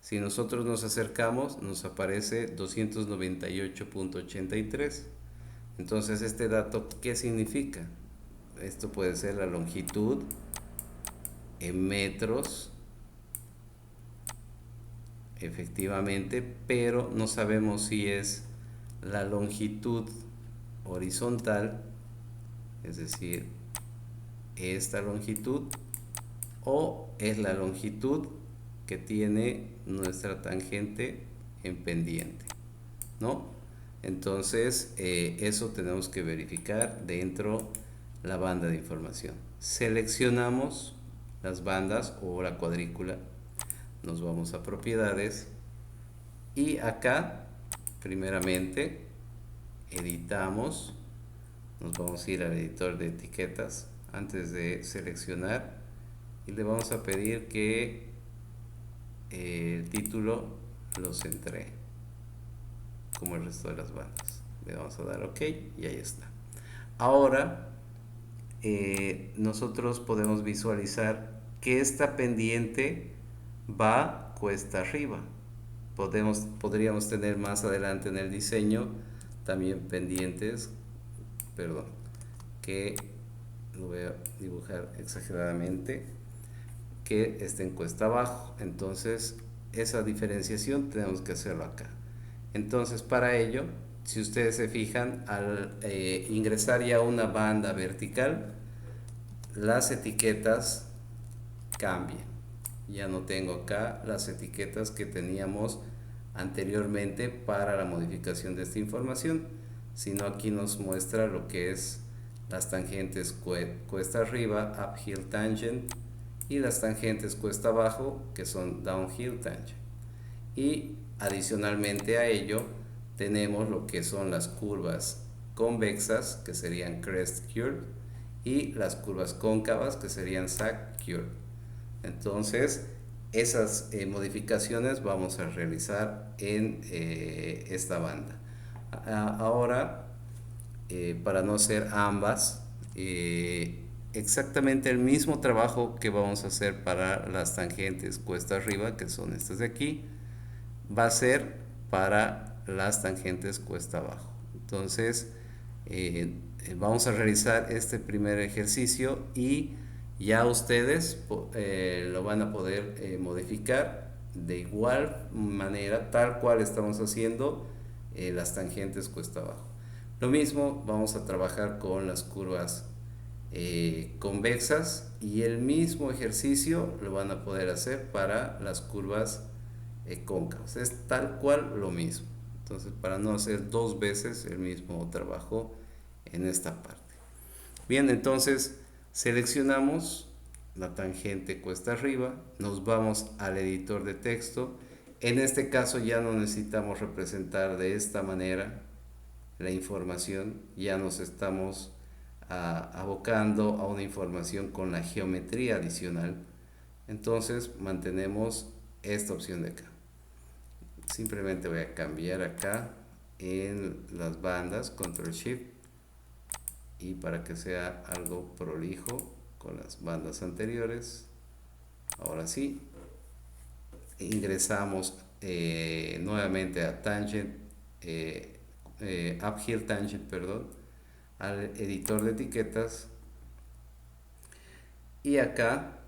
Si nosotros nos acercamos, nos aparece 298.83. Entonces, este dato, ¿qué significa? Esto puede ser la longitud en metros, efectivamente, pero no sabemos si es la longitud horizontal, es decir, esta longitud, o es la longitud que tiene nuestra tangente en pendiente, ¿no? Entonces, eso tenemos que verificar dentro la banda de información. Seleccionamos las bandas o la cuadrícula, nos vamos a propiedades y acá, primeramente, editamos, nos vamos a ir al editor de etiquetas antes de seleccionar y le vamos a pedir que el título lo centree como el resto de las bandas. Le vamos a dar OK y ahí está. Ahora nosotros podemos visualizar que esta pendiente va cuesta arriba. Podríamos tener más adelante en el diseño también pendientes, perdón, que lo voy a dibujar exageradamente, que estén cuesta abajo. Entonces esa diferenciación tenemos que hacerlo acá. Entonces, para ello, si ustedes se fijan, al ingresar ya una banda vertical, las etiquetas cambian. Ya no tengo acá las etiquetas que teníamos anteriormente para la modificación de esta información, sino aquí nos muestra lo que es las tangentes cuesta arriba, uphill tangent, y las tangentes cuesta abajo, que son downhill tangent. Y adicionalmente a ello tenemos lo que son las curvas convexas, que serían crest curve, y las curvas cóncavas, que serían sag curve. Entonces, esas modificaciones vamos a realizar en esta banda. Ahora, para no hacer ambas, exactamente el mismo trabajo que vamos a hacer para las tangentes cuesta arriba, que son estas de aquí, va a ser para las tangentes cuesta abajo. Entonces, vamos a realizar este primer ejercicio y ya ustedes lo van a poder modificar de igual manera, tal cual estamos haciendo las tangentes cuesta abajo. Lo mismo vamos a trabajar con las curvas convexas, y el mismo ejercicio lo van a poder hacer para las curvas cóncavas. Es tal cual lo mismo. Entonces, para no hacer dos veces el mismo trabajo en esta parte. Bien, entonces seleccionamos la tangente cuesta arriba, nos vamos al editor de texto. En este caso ya no necesitamos representar de esta manera la información, ya nos estamos abocando a una información con la geometría adicional. Entonces mantenemos esta opción de acá. Simplemente voy a cambiar acá en las bandas, control shift, y para que sea algo prolijo con las bandas anteriores, ahora sí, ingresamos nuevamente a tangent, uphill tangent, perdón, al editor de etiquetas, y acá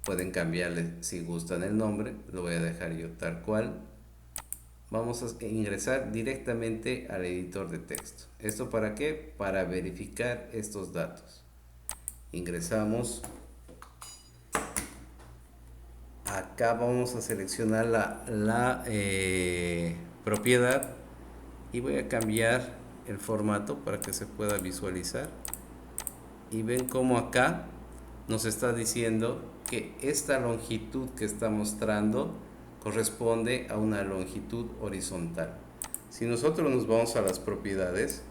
pueden cambiarle si gustan el nombre, lo voy a dejar yo tal cual. Vamos a ingresar directamente al editor de texto. ¿Esto para qué? Para verificar estos datos. Ingresamos. Acá vamos a seleccionar la propiedad y voy a cambiar el formato para que se pueda visualizar. Y ven cómo acá nos está diciendo que esta longitud que está mostrando corresponde a una longitud horizontal. Si nosotros nos vamos a las propiedades,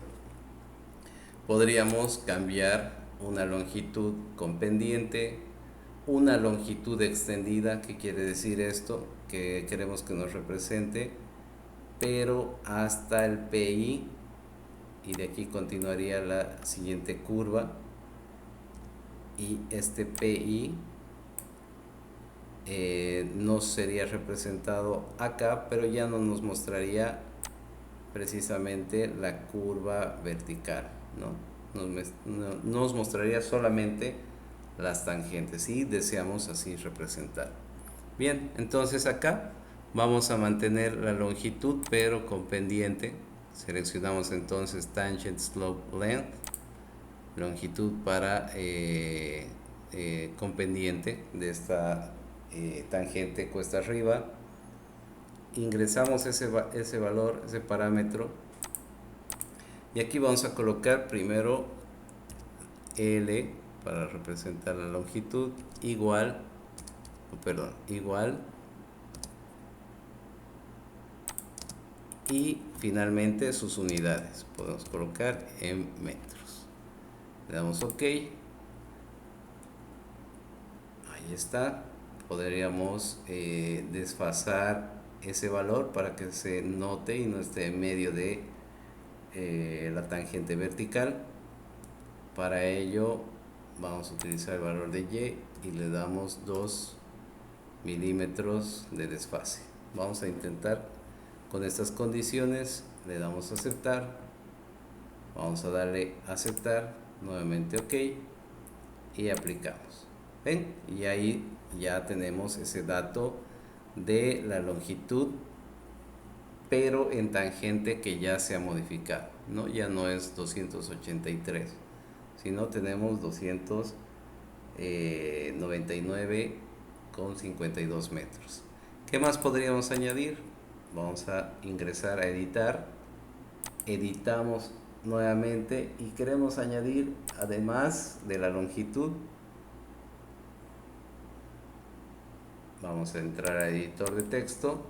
podríamos cambiar una longitud con pendiente, una longitud extendida. ¿Qué quiere decir esto? Que queremos que nos represente, pero hasta el PI, y de aquí continuaría la siguiente curva, y este PI no sería representado acá, pero ya no nos mostraría precisamente la curva vertical, ¿no? Nos mostraría solamente las tangentes si deseamos así representar. Bien, entonces acá vamos a mantener la longitud pero con pendiente. Seleccionamos entonces Tangent Slope Length, longitud para con pendiente de esta tangente cuesta arriba. Ingresamos ese valor, ese parámetro, y aquí vamos a colocar primero L para representar la longitud, igual y finalmente sus unidades, podemos colocar en metros. Le damos OK, ahí está. Podríamos desfasar ese valor para que se note y no esté en medio de la tangente vertical. Para ello vamos a utilizar el valor de Y y le damos 2 milímetros de desfase. Vamos a intentar con estas condiciones. Le damos a aceptar, vamos a darle a aceptar, nuevamente OK y aplicamos. ¿Ven? Y ahí ya tenemos ese dato de la longitud, pero en tangente que ya se ha modificado, ¿no? Ya no es 283, sino tenemos 299,52 metros. ¿Qué más podríamos añadir? Vamos a ingresar a editar, editamos nuevamente y queremos añadir, además de la longitud, vamos a entrar a editor de texto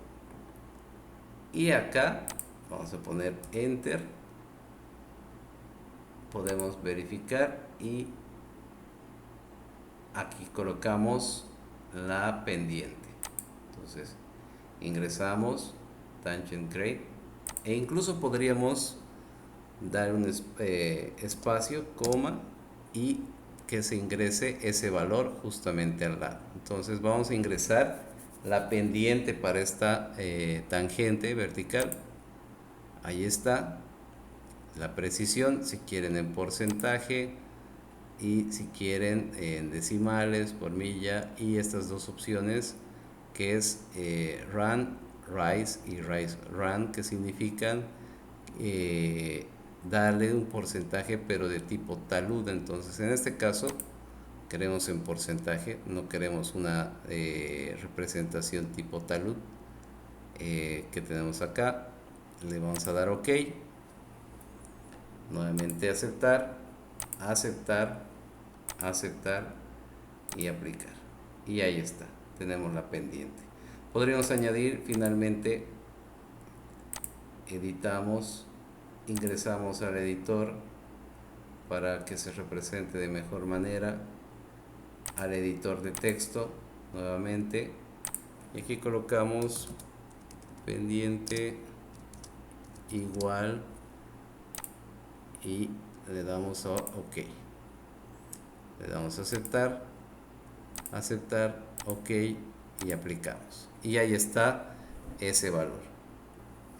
y acá vamos a poner enter. Podemos verificar y aquí colocamos la pendiente. Entonces ingresamos tangent grade e incluso podríamos dar un espacio, coma, y que se ingrese ese valor justamente al lado. Entonces vamos a ingresar la pendiente para esta tangente vertical. Ahí está la precisión, si quieren en porcentaje y si quieren en decimales por milla, y estas dos opciones que es run, rise y rise run, que significan darle un porcentaje pero de tipo talud. Entonces en este caso queremos en porcentaje, no queremos una representación tipo talud que tenemos acá. Le vamos a dar OK, nuevamente aceptar, aceptar, aceptar y aplicar, y ahí está, tenemos la pendiente. Podríamos añadir finalmente, editamos, ingresamos al editor para que se represente de mejor manera, al editor de texto nuevamente, y aquí colocamos pendiente igual y le damos a OK, le damos a aceptar, aceptar, OK y aplicamos, y ahí está ese valor.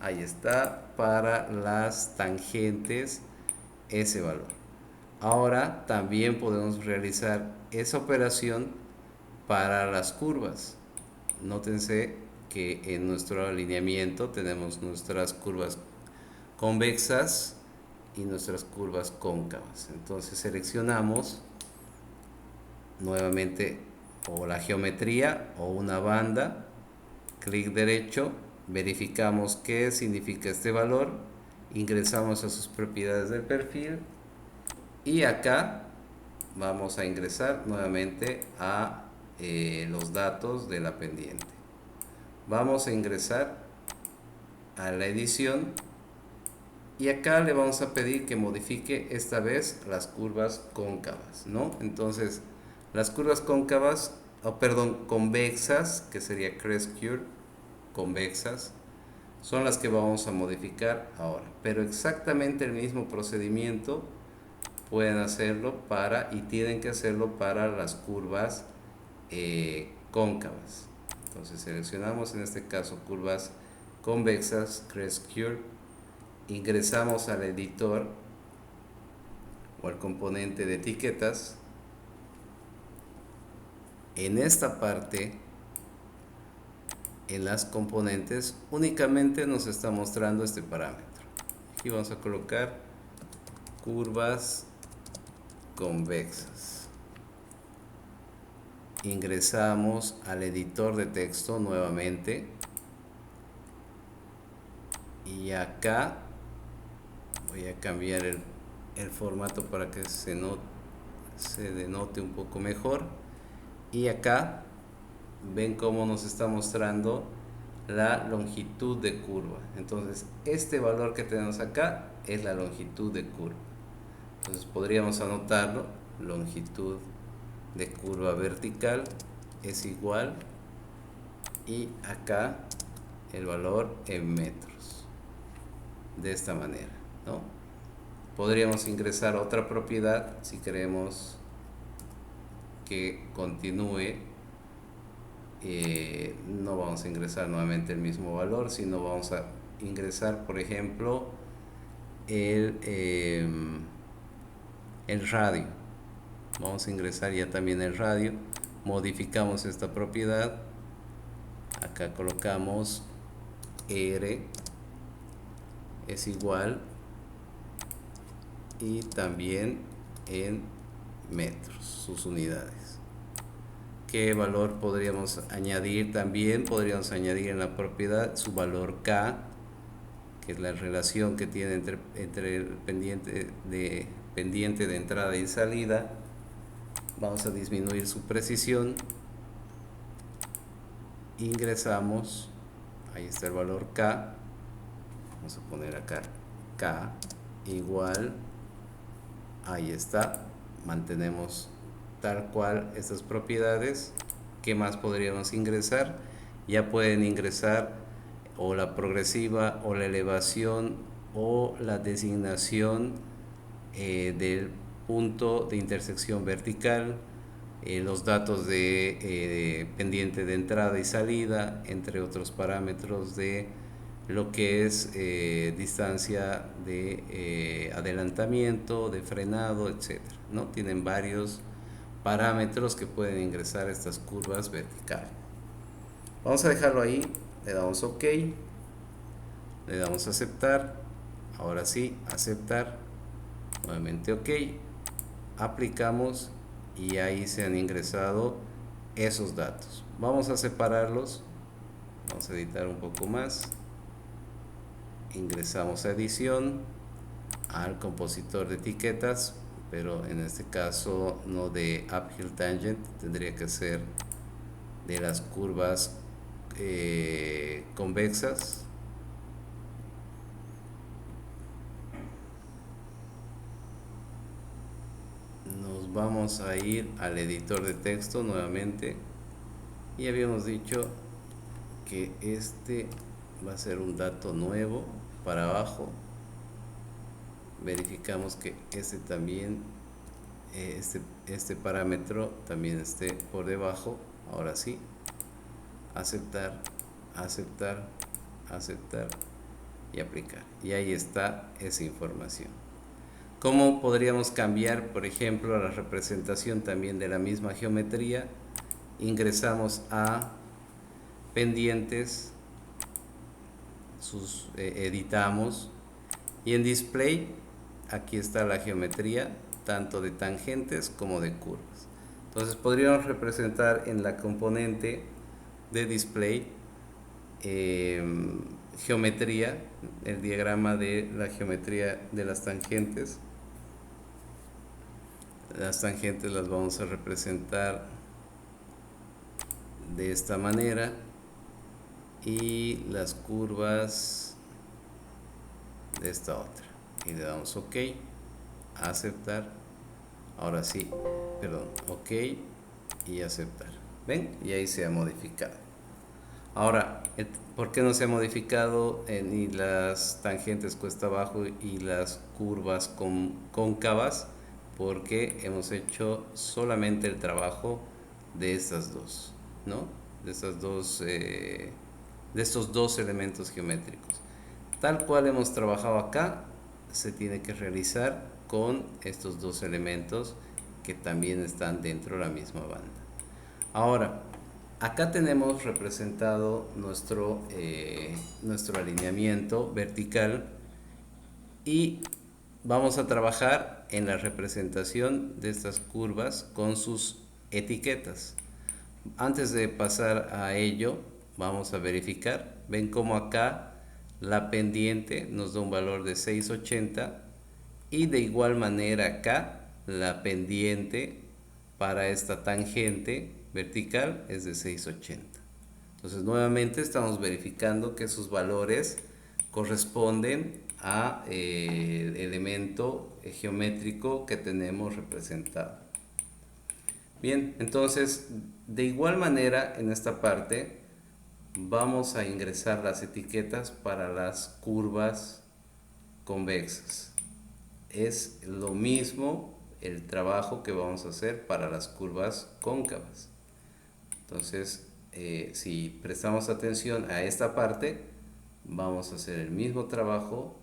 Ahí está para las tangentes ese valor. Ahora también podemos realizar esa operación para las curvas. Nótense que en nuestro alineamiento tenemos nuestras curvas convexas y nuestras curvas cóncavas. Entonces seleccionamos nuevamente o la geometría o una banda, clic derecho, verificamos qué significa este valor, ingresamos a sus propiedades del perfil y acá vamos a ingresar nuevamente a los datos de la pendiente. Vamos a ingresar a la edición y acá le vamos a pedir que modifique esta vez las curvas cóncavas, ¿no? Entonces las curvas cóncavas, convexas, que sería crest curve, convexas, son las que vamos a modificar ahora, pero exactamente el mismo procedimiento pueden hacerlo para, y tienen que hacerlo para las curvas cóncavas. Entonces seleccionamos en este caso curvas convexas, crest curve, ingresamos al editor o al componente de etiquetas. En esta parte, en las componentes, únicamente nos está mostrando este parámetro. Aquí vamos a colocar curvas convexas. Ingresamos al editor de texto nuevamente y acá voy a cambiar el formato para que se denote un poco mejor. Y acá ven cómo nos está mostrando la longitud de curva. Entonces este valor que tenemos acá es la longitud de curva. Entonces podríamos anotarlo: longitud de curva vertical es igual, y acá el valor en metros, de esta manera, ¿no? Podríamos ingresar otra propiedad si queremos que continúe. No vamos a ingresar nuevamente el mismo valor, sino vamos a ingresar, por ejemplo, el radio. Vamos a ingresar ya también el radio. Modificamos esta propiedad. Acá colocamos R es igual, y también en metros, sus unidades. ¿Qué valor podríamos añadir? También podríamos añadir en la propiedad su valor K, que es la relación que tiene entre el pendiente de entrada y salida. Vamos a disminuir su precisión. Ingresamos, ahí está el valor K. Vamos a poner acá K igual, ahí está. Mantenemos tal cual estas propiedades. ¿Qué más podríamos ingresar? Ya pueden ingresar o la progresiva, o la elevación, o la designación del punto de intersección vertical, los datos de pendiente de entrada y salida, entre otros parámetros de lo que es distancia de adelantamiento, de frenado, etcétera, ¿no? Tienen varios parámetros que pueden ingresar a estas curvas verticales. Vamos a dejarlo ahí, le damos OK, le damos a aceptar, ahora sí, aceptar, nuevamente OK, aplicamos y ahí se han ingresado esos datos. Vamos a separarlos, vamos a editar un poco más, ingresamos a edición, al compositor de etiquetas, pero en este caso no de uphill tangent, tendría que ser de las curvas convexas. Nos vamos a ir al editor de texto nuevamente, y habíamos dicho que este va a ser un dato nuevo para abajo. Verificamos que este también, este parámetro también esté por debajo. Ahora sí, aceptar, aceptar, aceptar y aplicar, y ahí está esa información. ¿Cómo podríamos cambiar, por ejemplo, la representación también de la misma geometría? Ingresamos a pendientes, editamos, y en display aquí está la geometría tanto de tangentes como de curvas. Entonces podríamos representar en la componente de display geometría, el diagrama de la geometría de las tangentes. Las tangentes las vamos a representar de esta manera, y las curvas de esta otra, y le damos OK, aceptar, ahora sí, perdón, OK y aceptar. ¿Ven? Y ahí se ha modificado. Ahora, ¿por qué no se ha modificado ni las tangentes cuesta abajo y las curvas cóncavas? Porque hemos hecho solamente el trabajo de estas dos. ¿no? De estos dos elementos geométricos. Tal cual hemos trabajado acá, se tiene que realizar con estos dos elementos que también están dentro de la misma banda. Ahora, acá tenemos representado nuestro alineamiento vertical y vamos a trabajar en la representación de estas curvas con sus etiquetas. Antes de pasar a ello, vamos a verificar. Ven cómo acá la pendiente nos da un valor de 680 y de igual manera acá la pendiente para esta tangente vertical es de 680. Entonces nuevamente estamos verificando que sus valores corresponden a el elemento geométrico que tenemos representado. Bien, entonces de igual manera en esta parte vamos a ingresar las etiquetas para las curvas convexas. Es lo mismo el trabajo que vamos a hacer para las curvas cóncavas. Entonces, si prestamos atención a esta parte, vamos a hacer el mismo trabajo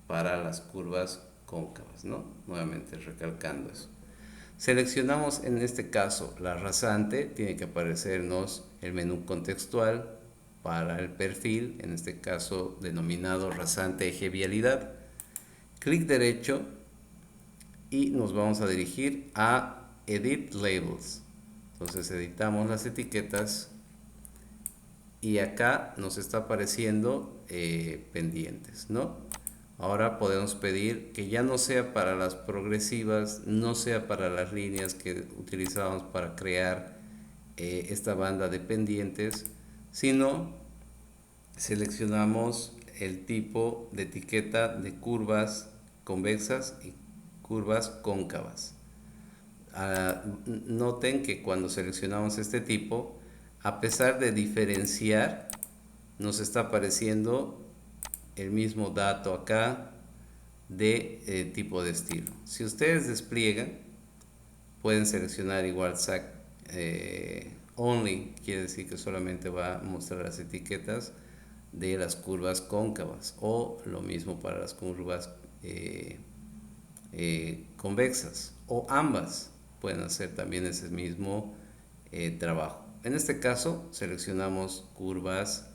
para las curvas cóncavas, ¿no? Nuevamente recalcando eso. Seleccionamos en este caso la rasante, tiene que aparecernos el menú contextual para el perfil, en este caso denominado rasante eje vialidad. Clic derecho y nos vamos a dirigir a Edit Labels. Entonces editamos las etiquetas y acá nos está apareciendo pendientes, ¿no? Ahora podemos pedir que ya no sea para las progresivas, no sea para las líneas que utilizábamos para crear esta banda de pendientes, sino seleccionamos el tipo de etiqueta de curvas convexas y curvas cóncavas. Noten que cuando seleccionamos este tipo, a pesar de diferenciar, nos está apareciendo el mismo dato acá de tipo de estilo. Si ustedes despliegan, pueden seleccionar igual SAC Only, quiere decir que solamente va a mostrar las etiquetas de las curvas cóncavas, o lo mismo para las curvas convexas, o ambas pueden hacer también ese mismo trabajo. En este caso seleccionamos curvas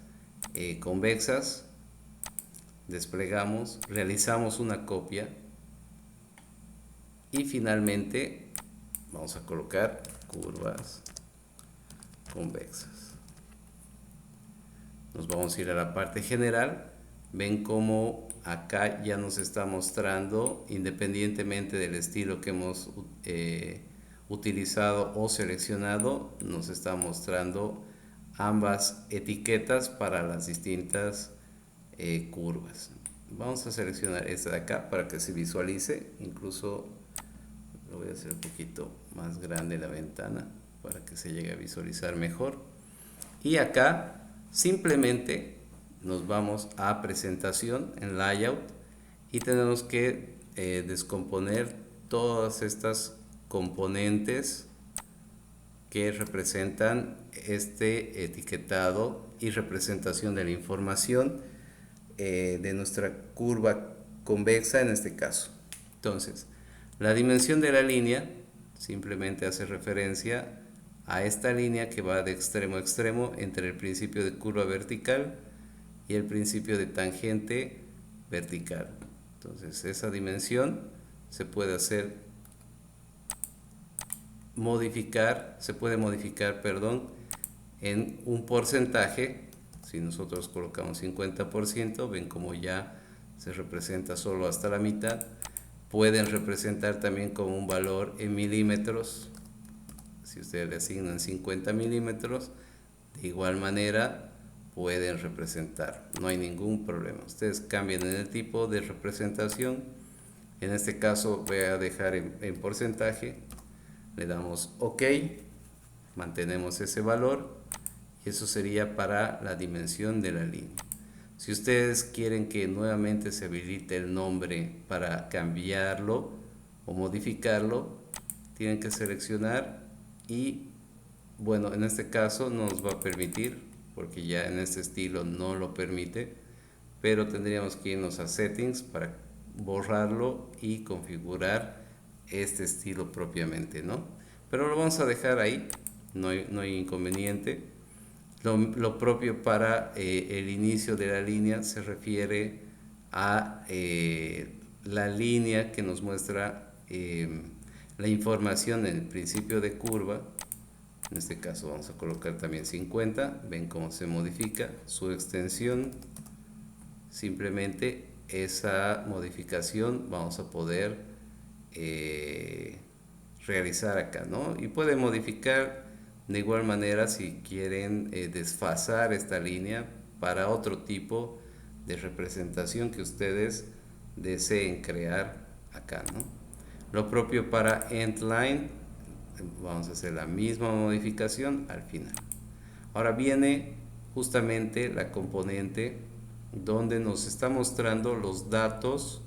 convexas, desplegamos, realizamos una copia y finalmente vamos a colocar curvas convexas. Nos vamos a ir a la parte general. Ven cómo acá ya nos está mostrando, independientemente del estilo que hemos utilizado o seleccionado, nos está mostrando ambas etiquetas para las distintas curvas. Vamos a seleccionar esta de acá para que se visualice. Incluso lo voy a hacer un poquito más grande la ventana para que se llegue a visualizar mejor. Y acá simplemente nos vamos a presentación en layout y tenemos que descomponer todas estas componentes que representan este etiquetado y representación de la información de nuestra curva convexa en este caso. Entonces, la dimensión de la línea simplemente hace referencia a esta línea que va de extremo a extremo entre el principio de curva vertical y el principio de tangente vertical. Entonces esa dimensión se puede modificar, en un porcentaje. Si nosotros colocamos 50%, ven como ya se representa solo hasta la mitad. Pueden representar también como un valor en milímetros. Si ustedes le asignan 50 milímetros, de igual manera pueden representar, no hay ningún problema. Ustedes cambian en el tipo de representación. En este caso voy a dejar en porcentaje, le damos OK, mantenemos ese valor y eso sería para la dimensión de la línea. Si ustedes quieren que nuevamente se habilite el nombre para cambiarlo o modificarlo, tienen que seleccionar y bueno, en este caso no nos va a permitir, porque ya en este estilo no lo permite, pero tendríamos que irnos a settings para borrarlo y configurar este estilo propiamente, ¿no? Pero lo vamos a dejar ahí, no hay inconveniente. Lo propio para el inicio de la línea se refiere a la línea que nos muestra la información en el principio de curva. En este caso vamos a colocar también 50. Ven cómo se modifica su extensión. Simplemente esa modificación vamos a poder realizar acá, ¿no? Y pueden modificar de igual manera si quieren desfasar esta línea para otro tipo de representación que ustedes deseen crear acá, ¿no? Lo propio para endline, vamos a hacer la misma modificación al final. Ahora viene justamente la componente donde nos está mostrando los datos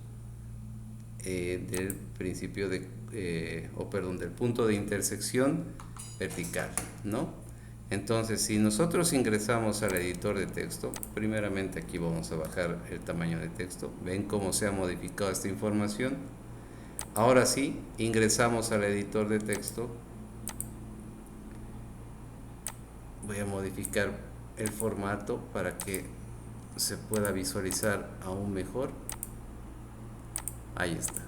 del principio de, del punto de intersección vertical, ¿no? Entonces, si nosotros ingresamos al editor de texto, primeramente aquí vamos a bajar el tamaño de texto. Ven cómo se ha modificado esta información. Ahora sí, ingresamos al editor de texto. Voy a modificar el formato para que se pueda visualizar aún mejor. Ahí está.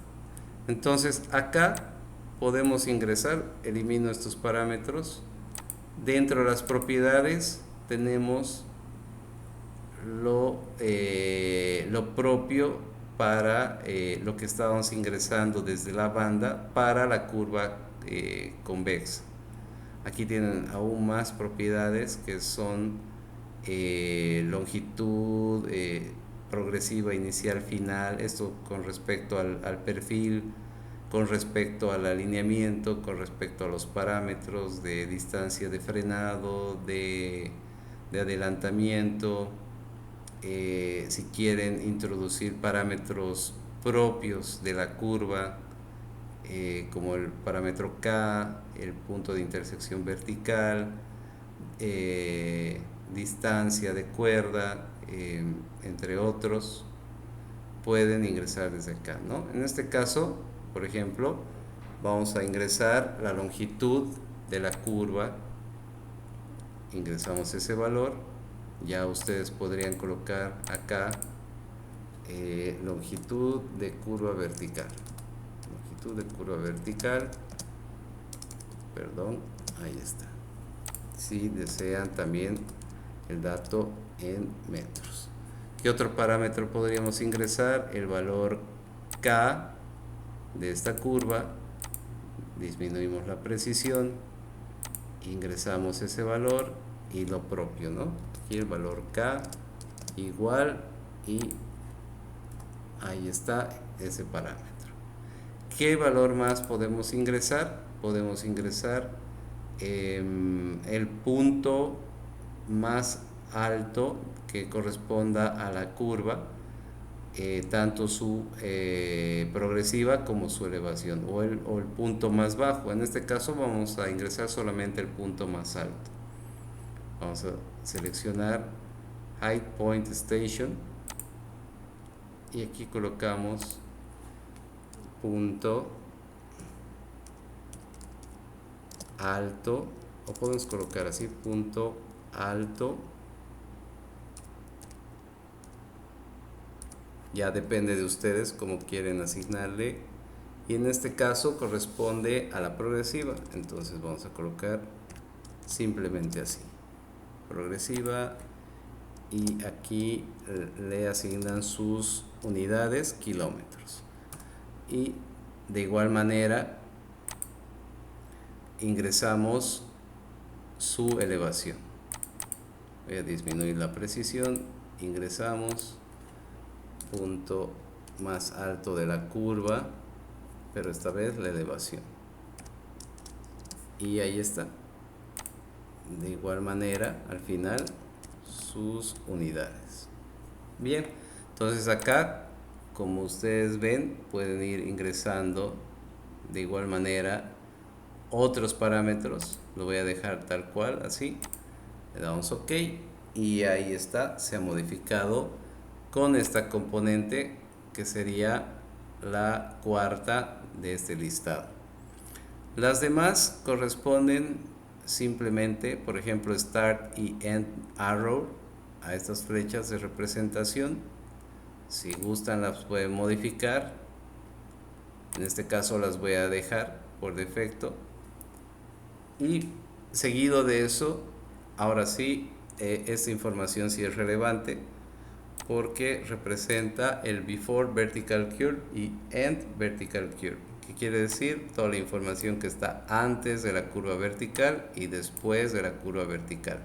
Entonces acá podemos ingresar, elimino estos parámetros. Dentro de las propiedades tenemos lo propio para lo que estábamos ingresando desde la banda para la curva convexa. Aquí tienen aún más propiedades que son longitud, progresiva inicial final, esto con respecto al perfil, con respecto al alineamiento, con respecto a los parámetros de distancia de frenado, de adelantamiento, si quieren introducir parámetros propios de la curva, como el parámetro K, el punto de intersección vertical, distancia de cuerda, entre otros, pueden ingresar desde acá, ¿no? En este caso, por ejemplo, vamos a ingresar la longitud de la curva. Ingresamos ese valor. Ya ustedes podrían colocar acá longitud de curva vertical. Longitud de curva vertical. Perdón, ahí está. Si desean también el dato en metros. ¿Qué otro parámetro podríamos ingresar? El valor K de esta curva. Disminuimos la precisión, ingresamos ese valor y lo propio, ¿no? Aquí el valor K igual, y ahí está ese parámetro. ¿Qué valor más podemos ingresar? Podemos ingresar el punto más alto que corresponda a la curva, tanto su progresiva como su elevación, o el punto más bajo. En este caso vamos a ingresar solamente el punto más alto. Vamos a seleccionar Height Point Station y aquí colocamos punto alto, o podemos colocar así, punto alto. Ya depende de ustedes cómo quieren asignarle, y en este caso corresponde a la progresiva. Entonces vamos a colocar simplemente así, progresiva, y aquí le asignan sus unidades, kilómetros. Y de igual manera ingresamos su elevación. Voy a disminuir la precisión. Ingresamos punto más alto de la curva, pero esta vez la elevación, y ahí está. De igual manera al final sus unidades. Bien, entonces acá, como ustedes ven, pueden ir ingresando de igual manera otros parámetros, lo voy a dejar tal cual, así, le damos OK y ahí está, se ha modificado con esta componente que sería la cuarta de este listado. Las demás corresponden simplemente, por ejemplo, Start y End Arrow, a estas flechas de representación. Si gustan las pueden modificar, en este caso las voy a dejar por defecto. Y seguido de eso, ahora sí, esta información sí es relevante porque representa el Before Vertical Curve y End Vertical Curve. ¿Qué quiere decir? Toda la información que está antes de la curva vertical y después de la curva vertical.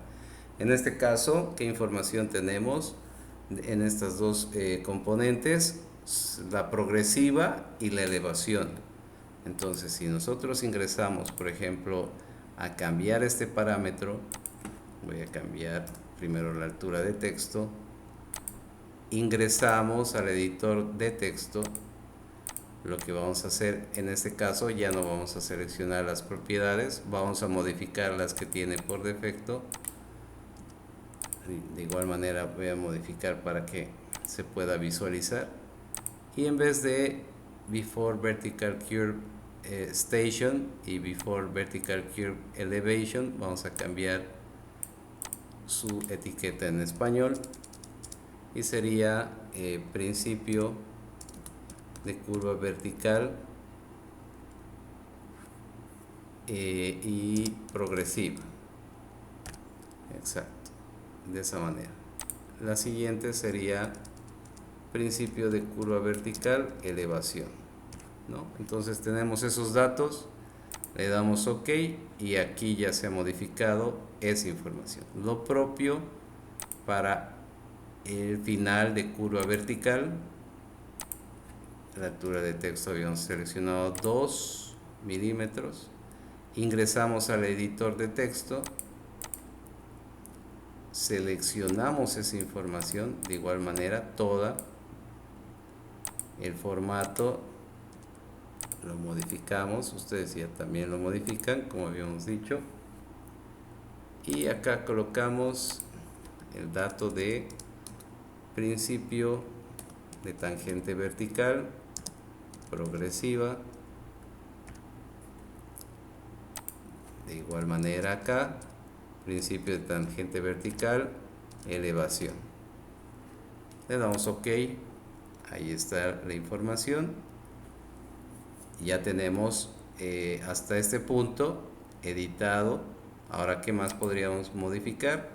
En este caso, ¿qué información tenemos en estas dos componentes? La progresiva y la elevación. Entonces, si nosotros ingresamos, por ejemplo, a cambiar este parámetro, voy a cambiar primero la altura de texto, ingresamos al editor de texto, lo que vamos a hacer en este caso, ya no vamos a seleccionar las propiedades, vamos a modificar las que tiene por defecto. De igual manera voy a modificar para que se pueda visualizar, y en vez de Before Vertical Curve Station y Before Vertical Curve Elevation, vamos a cambiar su etiqueta en español y sería principio de curva vertical y progresiva. Exacto, de esa manera. La siguiente sería principio de curva vertical, elevación, ¿no? Entonces tenemos esos datos, le damos OK y aquí ya se ha modificado esa información. Lo propio para el final de curva vertical. La altura de texto habíamos seleccionado 2 milímetros. Ingresamos al editor de texto, seleccionamos esa información de igual manera, toda, el formato lo modificamos, ustedes ya también lo modifican como habíamos dicho, y acá colocamos el dato de principio de tangente vertical, progresiva, de igual manera acá, principio de tangente vertical, elevación. Le damos OK, ahí está la información. Ya tenemos hasta este punto editado. Ahora, ¿qué más podríamos modificar?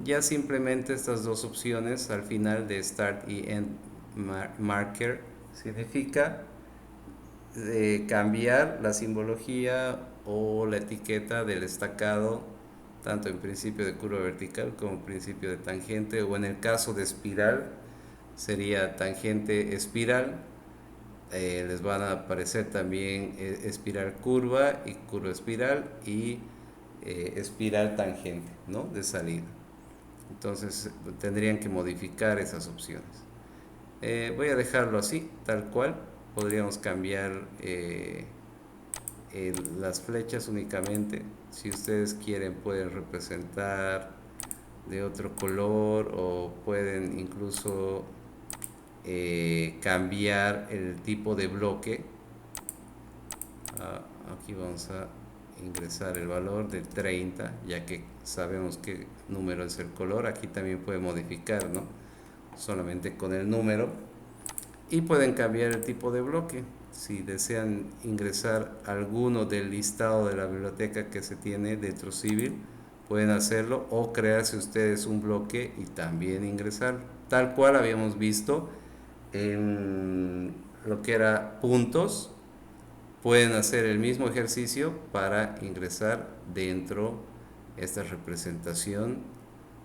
Ya simplemente estas dos opciones al final de Start y End Marker significa cambiar la simbología o la etiqueta del estacado, tanto en principio de curva vertical como principio de tangente, o en el caso de espiral sería tangente espiral. Les van a aparecer también espiral curva y curva espiral y espiral tangente, ¿no?, de salida. Entonces tendrían que modificar esas opciones. Voy a dejarlo así, tal cual. Podríamos cambiar las flechas únicamente. Si ustedes quieren pueden representar de otro color, o pueden incluso cambiar el tipo de bloque. Aquí vamos a ingresar el valor de 30, ya que sabemos qué número es el color. Aquí también puede modificar, ¿no?, solamente con el número, y pueden cambiar el tipo de bloque. Si desean ingresar alguno del listado de la biblioteca que se tiene de TrueCivil, pueden hacerlo, o crearse ustedes un bloque y también ingresar, tal cual habíamos visto en lo que era puntos. Pueden hacer el mismo ejercicio para ingresar dentro esta representación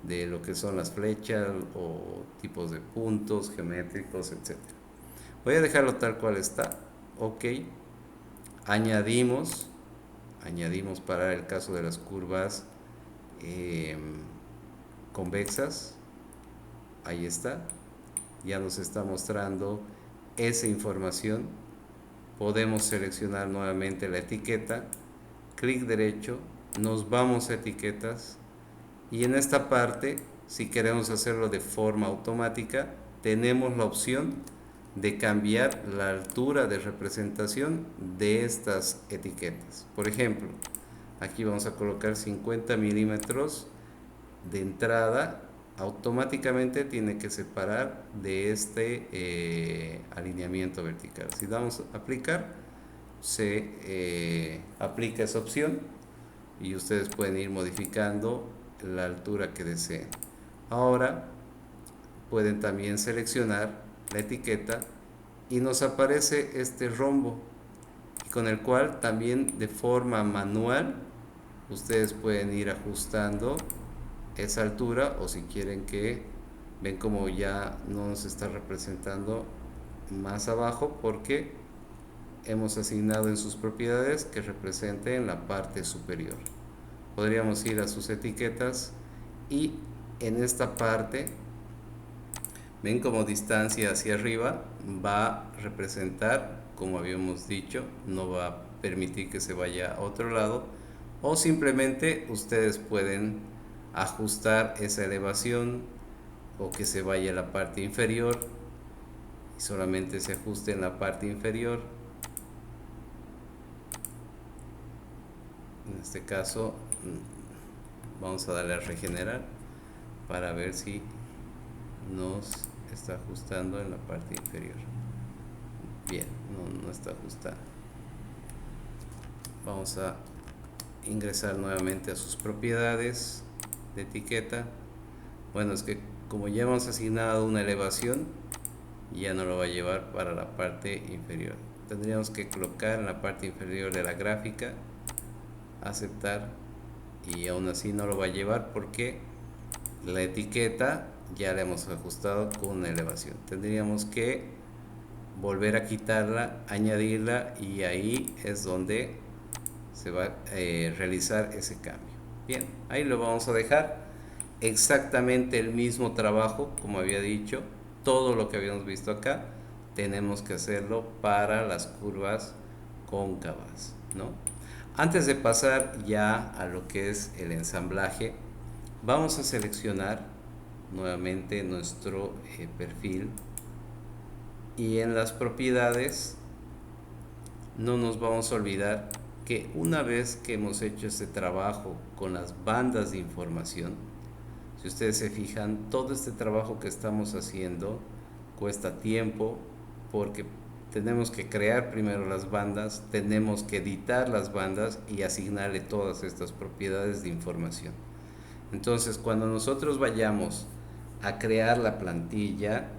de lo que son las flechas o tipos de puntos geométricos, etc. Voy a dejarlo tal cual está. OK. Añadimos para el caso de las curvas convexas. Ahí está. Ya nos está mostrando esa información. Podemos seleccionar nuevamente la etiqueta, clic derecho, nos vamos a etiquetas y en esta parte, si queremos hacerlo de forma automática, tenemos la opción de cambiar la altura de representación de estas etiquetas. Por ejemplo, aquí vamos a colocar 50 milímetros de entrada. Automáticamente tiene que separar de este alineamiento vertical. Si damos a aplicar, se aplica esa opción y ustedes pueden ir modificando la altura que deseen. Ahora pueden también seleccionar la etiqueta y nos aparece este rombo con el cual también de forma manual ustedes pueden ir ajustando esa altura, o si quieren que ven como ya no nos está representando más abajo porque hemos asignado en sus propiedades que represente en la parte superior. Podríamos ir a sus etiquetas y en esta parte ven como distancia hacia arriba va a representar, como habíamos dicho, no va a permitir que se vaya a otro lado, o simplemente ustedes pueden ajustar esa elevación o que se vaya a la parte inferior y solamente se ajuste en la parte inferior. En este caso vamos a darle a regenerar para ver si nos está ajustando en la parte inferior. Bien, no está ajustando. Vamos a ingresar nuevamente a sus propiedades de etiqueta. Bueno, es que como ya hemos asignado una elevación, ya no lo va a llevar para la parte inferior. Tendríamos que colocar en la parte inferior de la gráfica, aceptar, y aún así no lo va a llevar porque la etiqueta ya la hemos ajustado con una elevación. Tendríamos que volver a quitarla, añadirla, y ahí es donde se va a realizar ese cambio. Bien, ahí lo vamos a dejar. Exactamente el mismo trabajo, como había dicho, todo lo que habíamos visto acá tenemos que hacerlo para las curvas cóncavas, ¿no? Antes de pasar ya a lo que es el ensamblaje, vamos a seleccionar nuevamente nuestro perfil, y en las propiedades no nos vamos a olvidar que una vez que hemos hecho este trabajo con las bandas de información, si ustedes se fijan, todo este trabajo que estamos haciendo cuesta tiempo porque tenemos que crear primero las bandas, tenemos que editar las bandas y asignarle todas estas propiedades de información. Entonces, cuando nosotros vayamos a crear la plantilla,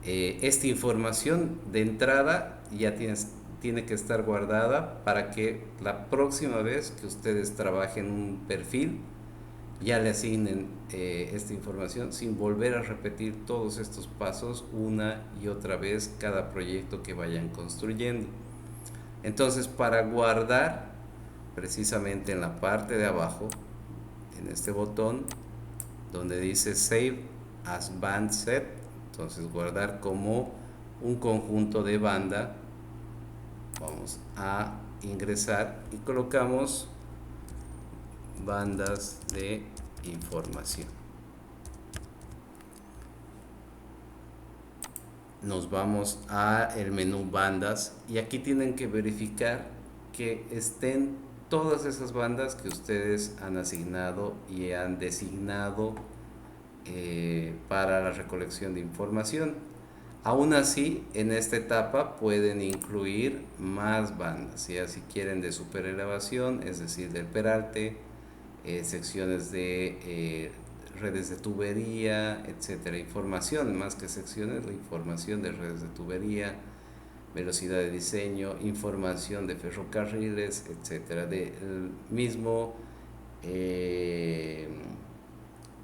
esta información de entrada ya tiene que estar guardada para que la próxima vez que ustedes trabajen un perfil ya le asignen esta información sin volver a repetir todos estos pasos una y otra vez cada proyecto que vayan construyendo. Entonces, para guardar, precisamente en la parte de abajo, en este botón donde dice Save as Band Set, entonces guardar como un conjunto de banda, vamos a ingresar y colocamos bandas de información. Nos vamos a el menú bandas y aquí tienen que verificar que estén todas esas bandas que ustedes han asignado y han designado para la recolección de información. Aún así, en esta etapa pueden incluir más bandas, ya si quieren de superelevación, es decir, del peralte, secciones de redes de tubería, etcétera. Información, más que secciones, la información de redes de tubería, velocidad de diseño, información de ferrocarriles, etcétera. Del mismo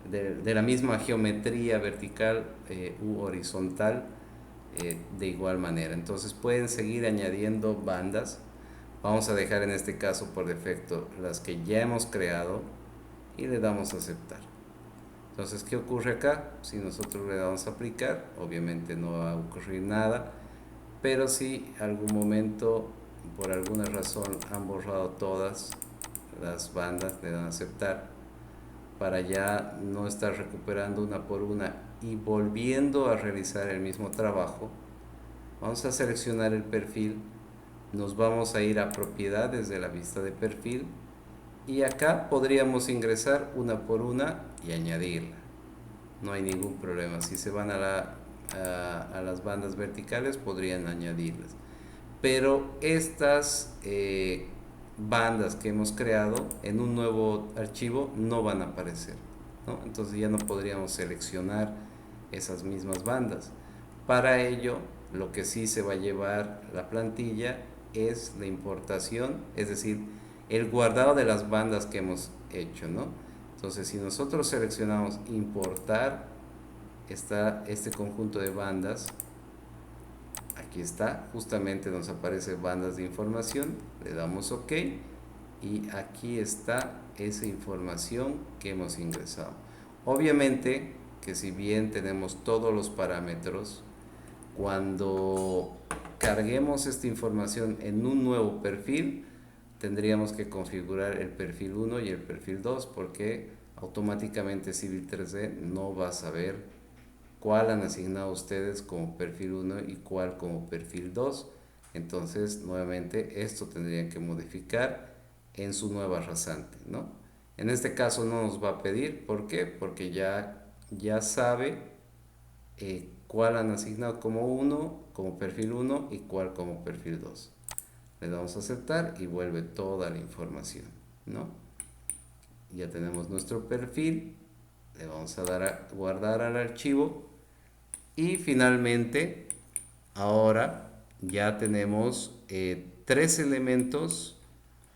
de la misma geometría vertical u horizontal, de igual manera. Entonces pueden seguir añadiendo bandas. Vamos a dejar en este caso por defecto las que ya hemos creado y le damos a aceptar. Entonces, ¿qué ocurre acá? Si nosotros le damos a aplicar, obviamente no va a ocurrir nada, pero si algún momento por alguna razón han borrado todas las bandas, le dan a aceptar, para ya no estar recuperando una por una y volviendo a realizar el mismo trabajo. Vamos a seleccionar el perfil, nos vamos a ir a propiedades de la vista de perfil y acá podríamos ingresar una por una y añadirla. No hay ningún problema. Si se van a las bandas verticales podrían añadirlas. Pero estas bandas que hemos creado en un nuevo archivo no van a aparecer, ¿no? Entonces ya no podríamos seleccionar esas mismas bandas. Para ello, lo que sí se va a llevar la plantilla es la importación, es decir, el guardado de las bandas que hemos hecho, ¿no? Entonces, si nosotros seleccionamos importar, está este conjunto de bandas. Aquí está, justamente nos aparece bandas de información, le damos OK y aquí está esa información que hemos ingresado. Obviamente que si bien tenemos todos los parámetros, cuando carguemos esta información en un nuevo perfil, tendríamos que configurar el perfil 1 y el perfil 2 porque automáticamente Civil 3D no va a saber cuál han asignado ustedes como perfil 1 y cuál como perfil 2. Entonces, nuevamente, esto tendrían que modificar en su nueva rasante, ¿no? En este caso no nos va a pedir, ¿por qué? Porque ya sabe cuál han asignado como 1, como perfil 1 y cuál como perfil 2. Le damos a aceptar y vuelve toda la información, ¿no? Ya tenemos nuestro perfil, le vamos a dar a guardar al archivo y finalmente ahora ya tenemos 3 elementos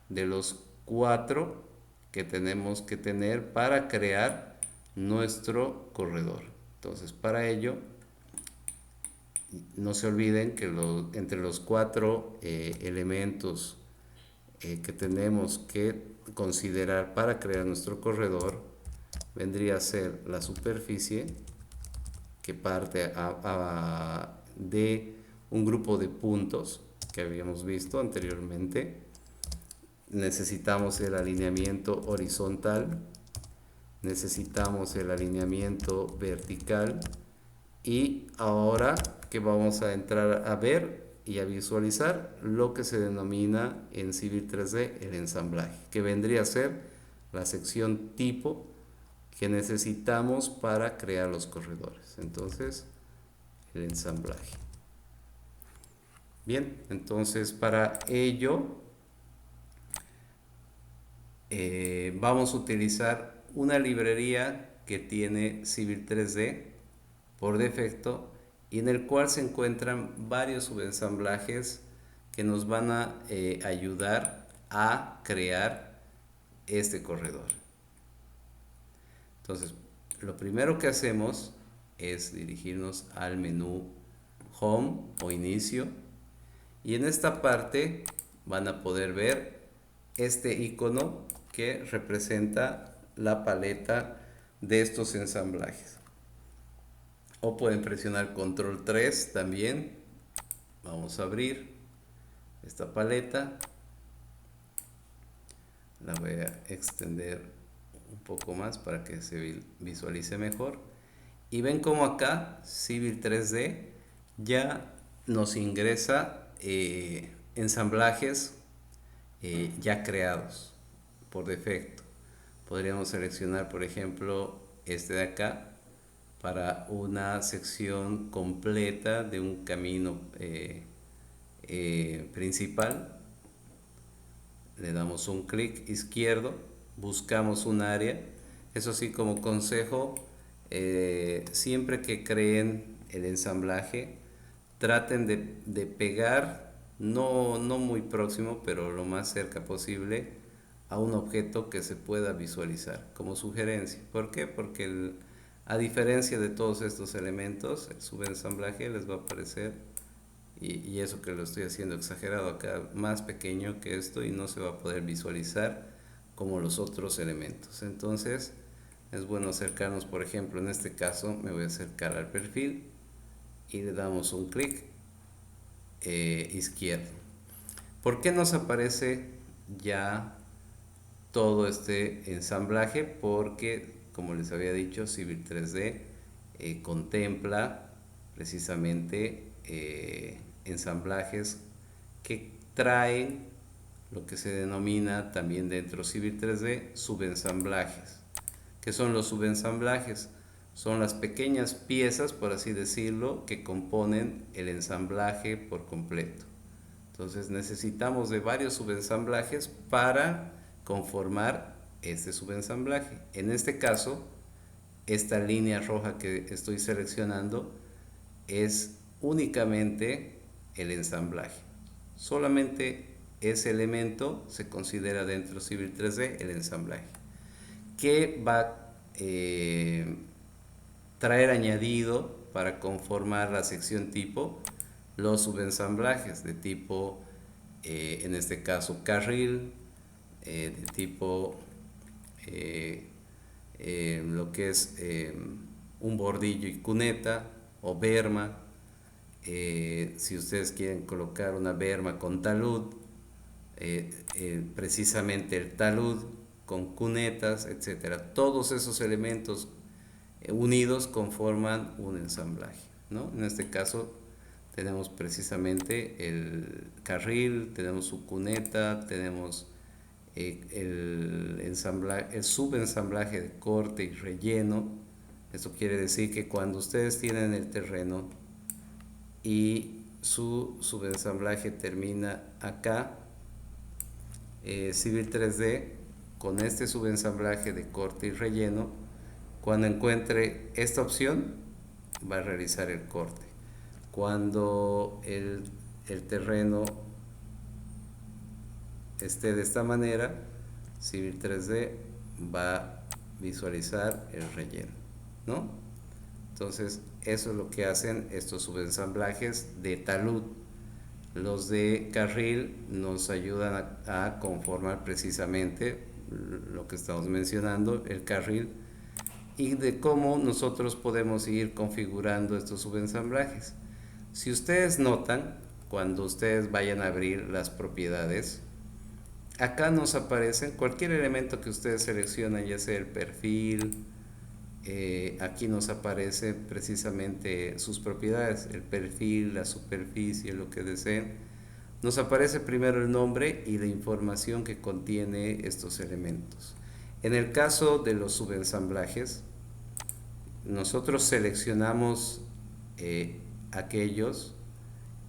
de los 4 que tenemos que tener para crear nuestro corredor. Entonces, para ello, no se olviden que entre los 4 elementos que tenemos que considerar para crear nuestro corredor vendría a ser la superficie, que parte de un grupo de puntos que habíamos visto anteriormente. Necesitamos el alineamiento horizontal, necesitamos el alineamiento vertical y ahora que vamos a entrar a ver y a visualizar lo que se denomina en Civil 3D el ensamblaje, que vendría a ser la sección tipo que necesitamos para crear los corredores. Entonces, el ensamblaje. Bien, entonces para ello vamos a utilizar una librería que tiene Civil 3D por defecto y en el cual se encuentran varios subensamblajes que nos van a ayudar a crear este corredor. Entonces, lo primero que hacemos es dirigirnos al menú Home o Inicio y en esta parte van a poder ver este icono que representa la paleta de estos ensamblajes. O pueden presionar control 3 también. Vamos a abrir esta paleta. La voy a extender un poco más para que se visualice mejor. Y ven como acá Civil 3D ya nos ingresa ensamblajes ya creados por defecto. Podríamos seleccionar, por ejemplo, este de acá para una sección completa de un camino principal. Le damos un clic izquierdo, buscamos un área. Eso sí, como consejo, siempre que creen el ensamblaje, traten de pegar, no muy próximo, pero lo más cerca posible a un objeto que se pueda visualizar como sugerencia. ¿Por qué? Porque a diferencia de todos estos elementos, el subensamblaje les va a aparecer, y eso que lo estoy haciendo exagerado acá, más pequeño que esto y no se va a poder visualizar como los otros elementos. Entonces es bueno acercarnos, por ejemplo, en este caso me voy a acercar al perfil y le damos un clic izquierdo. ¿Por qué nos aparece ya todo este ensamblaje porque, como les había dicho, Civil 3D contempla precisamente ensamblajes que traen lo que se denomina también dentro Civil 3D subensamblajes. ¿Qué son los subensamblajes? Son las pequeñas piezas, por así decirlo, que componen el ensamblaje por completo. Entonces necesitamos de varios subensamblajes para conformar este subensamblaje. En este caso, esta línea roja que estoy seleccionando es únicamente el ensamblaje. Solamente ese elemento se considera dentro de Civil 3D el ensamblaje. ¿Qué va a traer añadido para conformar la sección tipo? Los subensamblajes de tipo, en este caso, carril, de tipo lo que es un bordillo y cuneta o berma. Si ustedes quieren colocar una berma con talud, precisamente el talud con cunetas, etcétera. Todos esos elementos unidos conforman un ensamblaje, ¿no? En este caso tenemos precisamente el carril, tenemos su cuneta, tenemos el subensamblaje de corte y relleno. Esto quiere decir que cuando ustedes tienen el terreno y su subensamblaje termina acá, Civil 3D con este subensamblaje de corte y relleno, cuando encuentre esta opción va a realizar el corte. Cuando el terreno esté de esta manera, Civil 3D va a visualizar el relleno, ¿no? Entonces eso es lo que hacen estos subensamblajes de talud. Los de carril nos ayudan a conformar precisamente lo que estamos mencionando, el carril, y de cómo nosotros podemos ir configurando estos subensamblajes. Si ustedes notan, cuando ustedes vayan a abrir las propiedades, acá nos aparecen cualquier elemento que ustedes seleccionan, ya sea el perfil, aquí nos aparece precisamente sus propiedades, el perfil, la superficie, lo que deseen. Nos aparece primero el nombre y la información que contiene estos elementos. En el caso de los subensamblajes, nosotros seleccionamos aquellos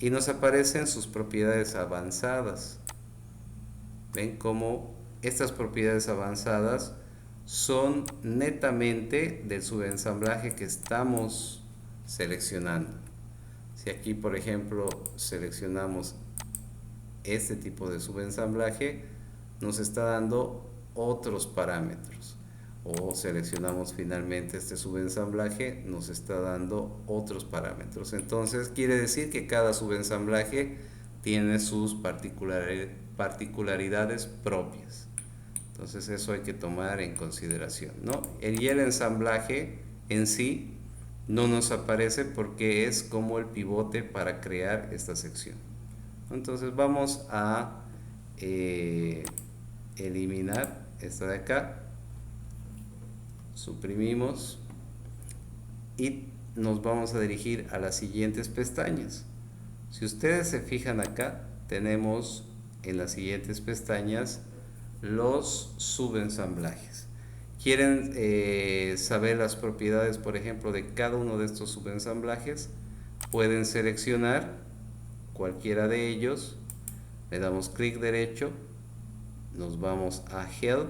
y nos aparecen sus propiedades avanzadas. Ven cómo estas propiedades avanzadas son netamente del subensamblaje que estamos seleccionando. Si aquí, por ejemplo, seleccionamos este tipo de subensamblaje, nos está dando otros parámetros. O seleccionamos finalmente este subensamblaje, nos está dando otros parámetros. Entonces quiere decir que cada subensamblaje tiene sus particularidades propias. Entonces eso hay que tomar en consideración, ¿no? Y el ensamblaje en sí no nos aparece porque es como el pivote para crear esta sección. Entonces vamos a eliminar esta de acá, suprimimos y nos vamos a dirigir a las siguientes pestañas. Si ustedes se fijan acá, tenemos en las siguientes pestañas los subensamblajes. ¿Quieren saber las propiedades, por ejemplo, de cada uno de estos subensamblajes? Pueden seleccionar cualquiera de ellos, le damos clic derecho, nos vamos a Help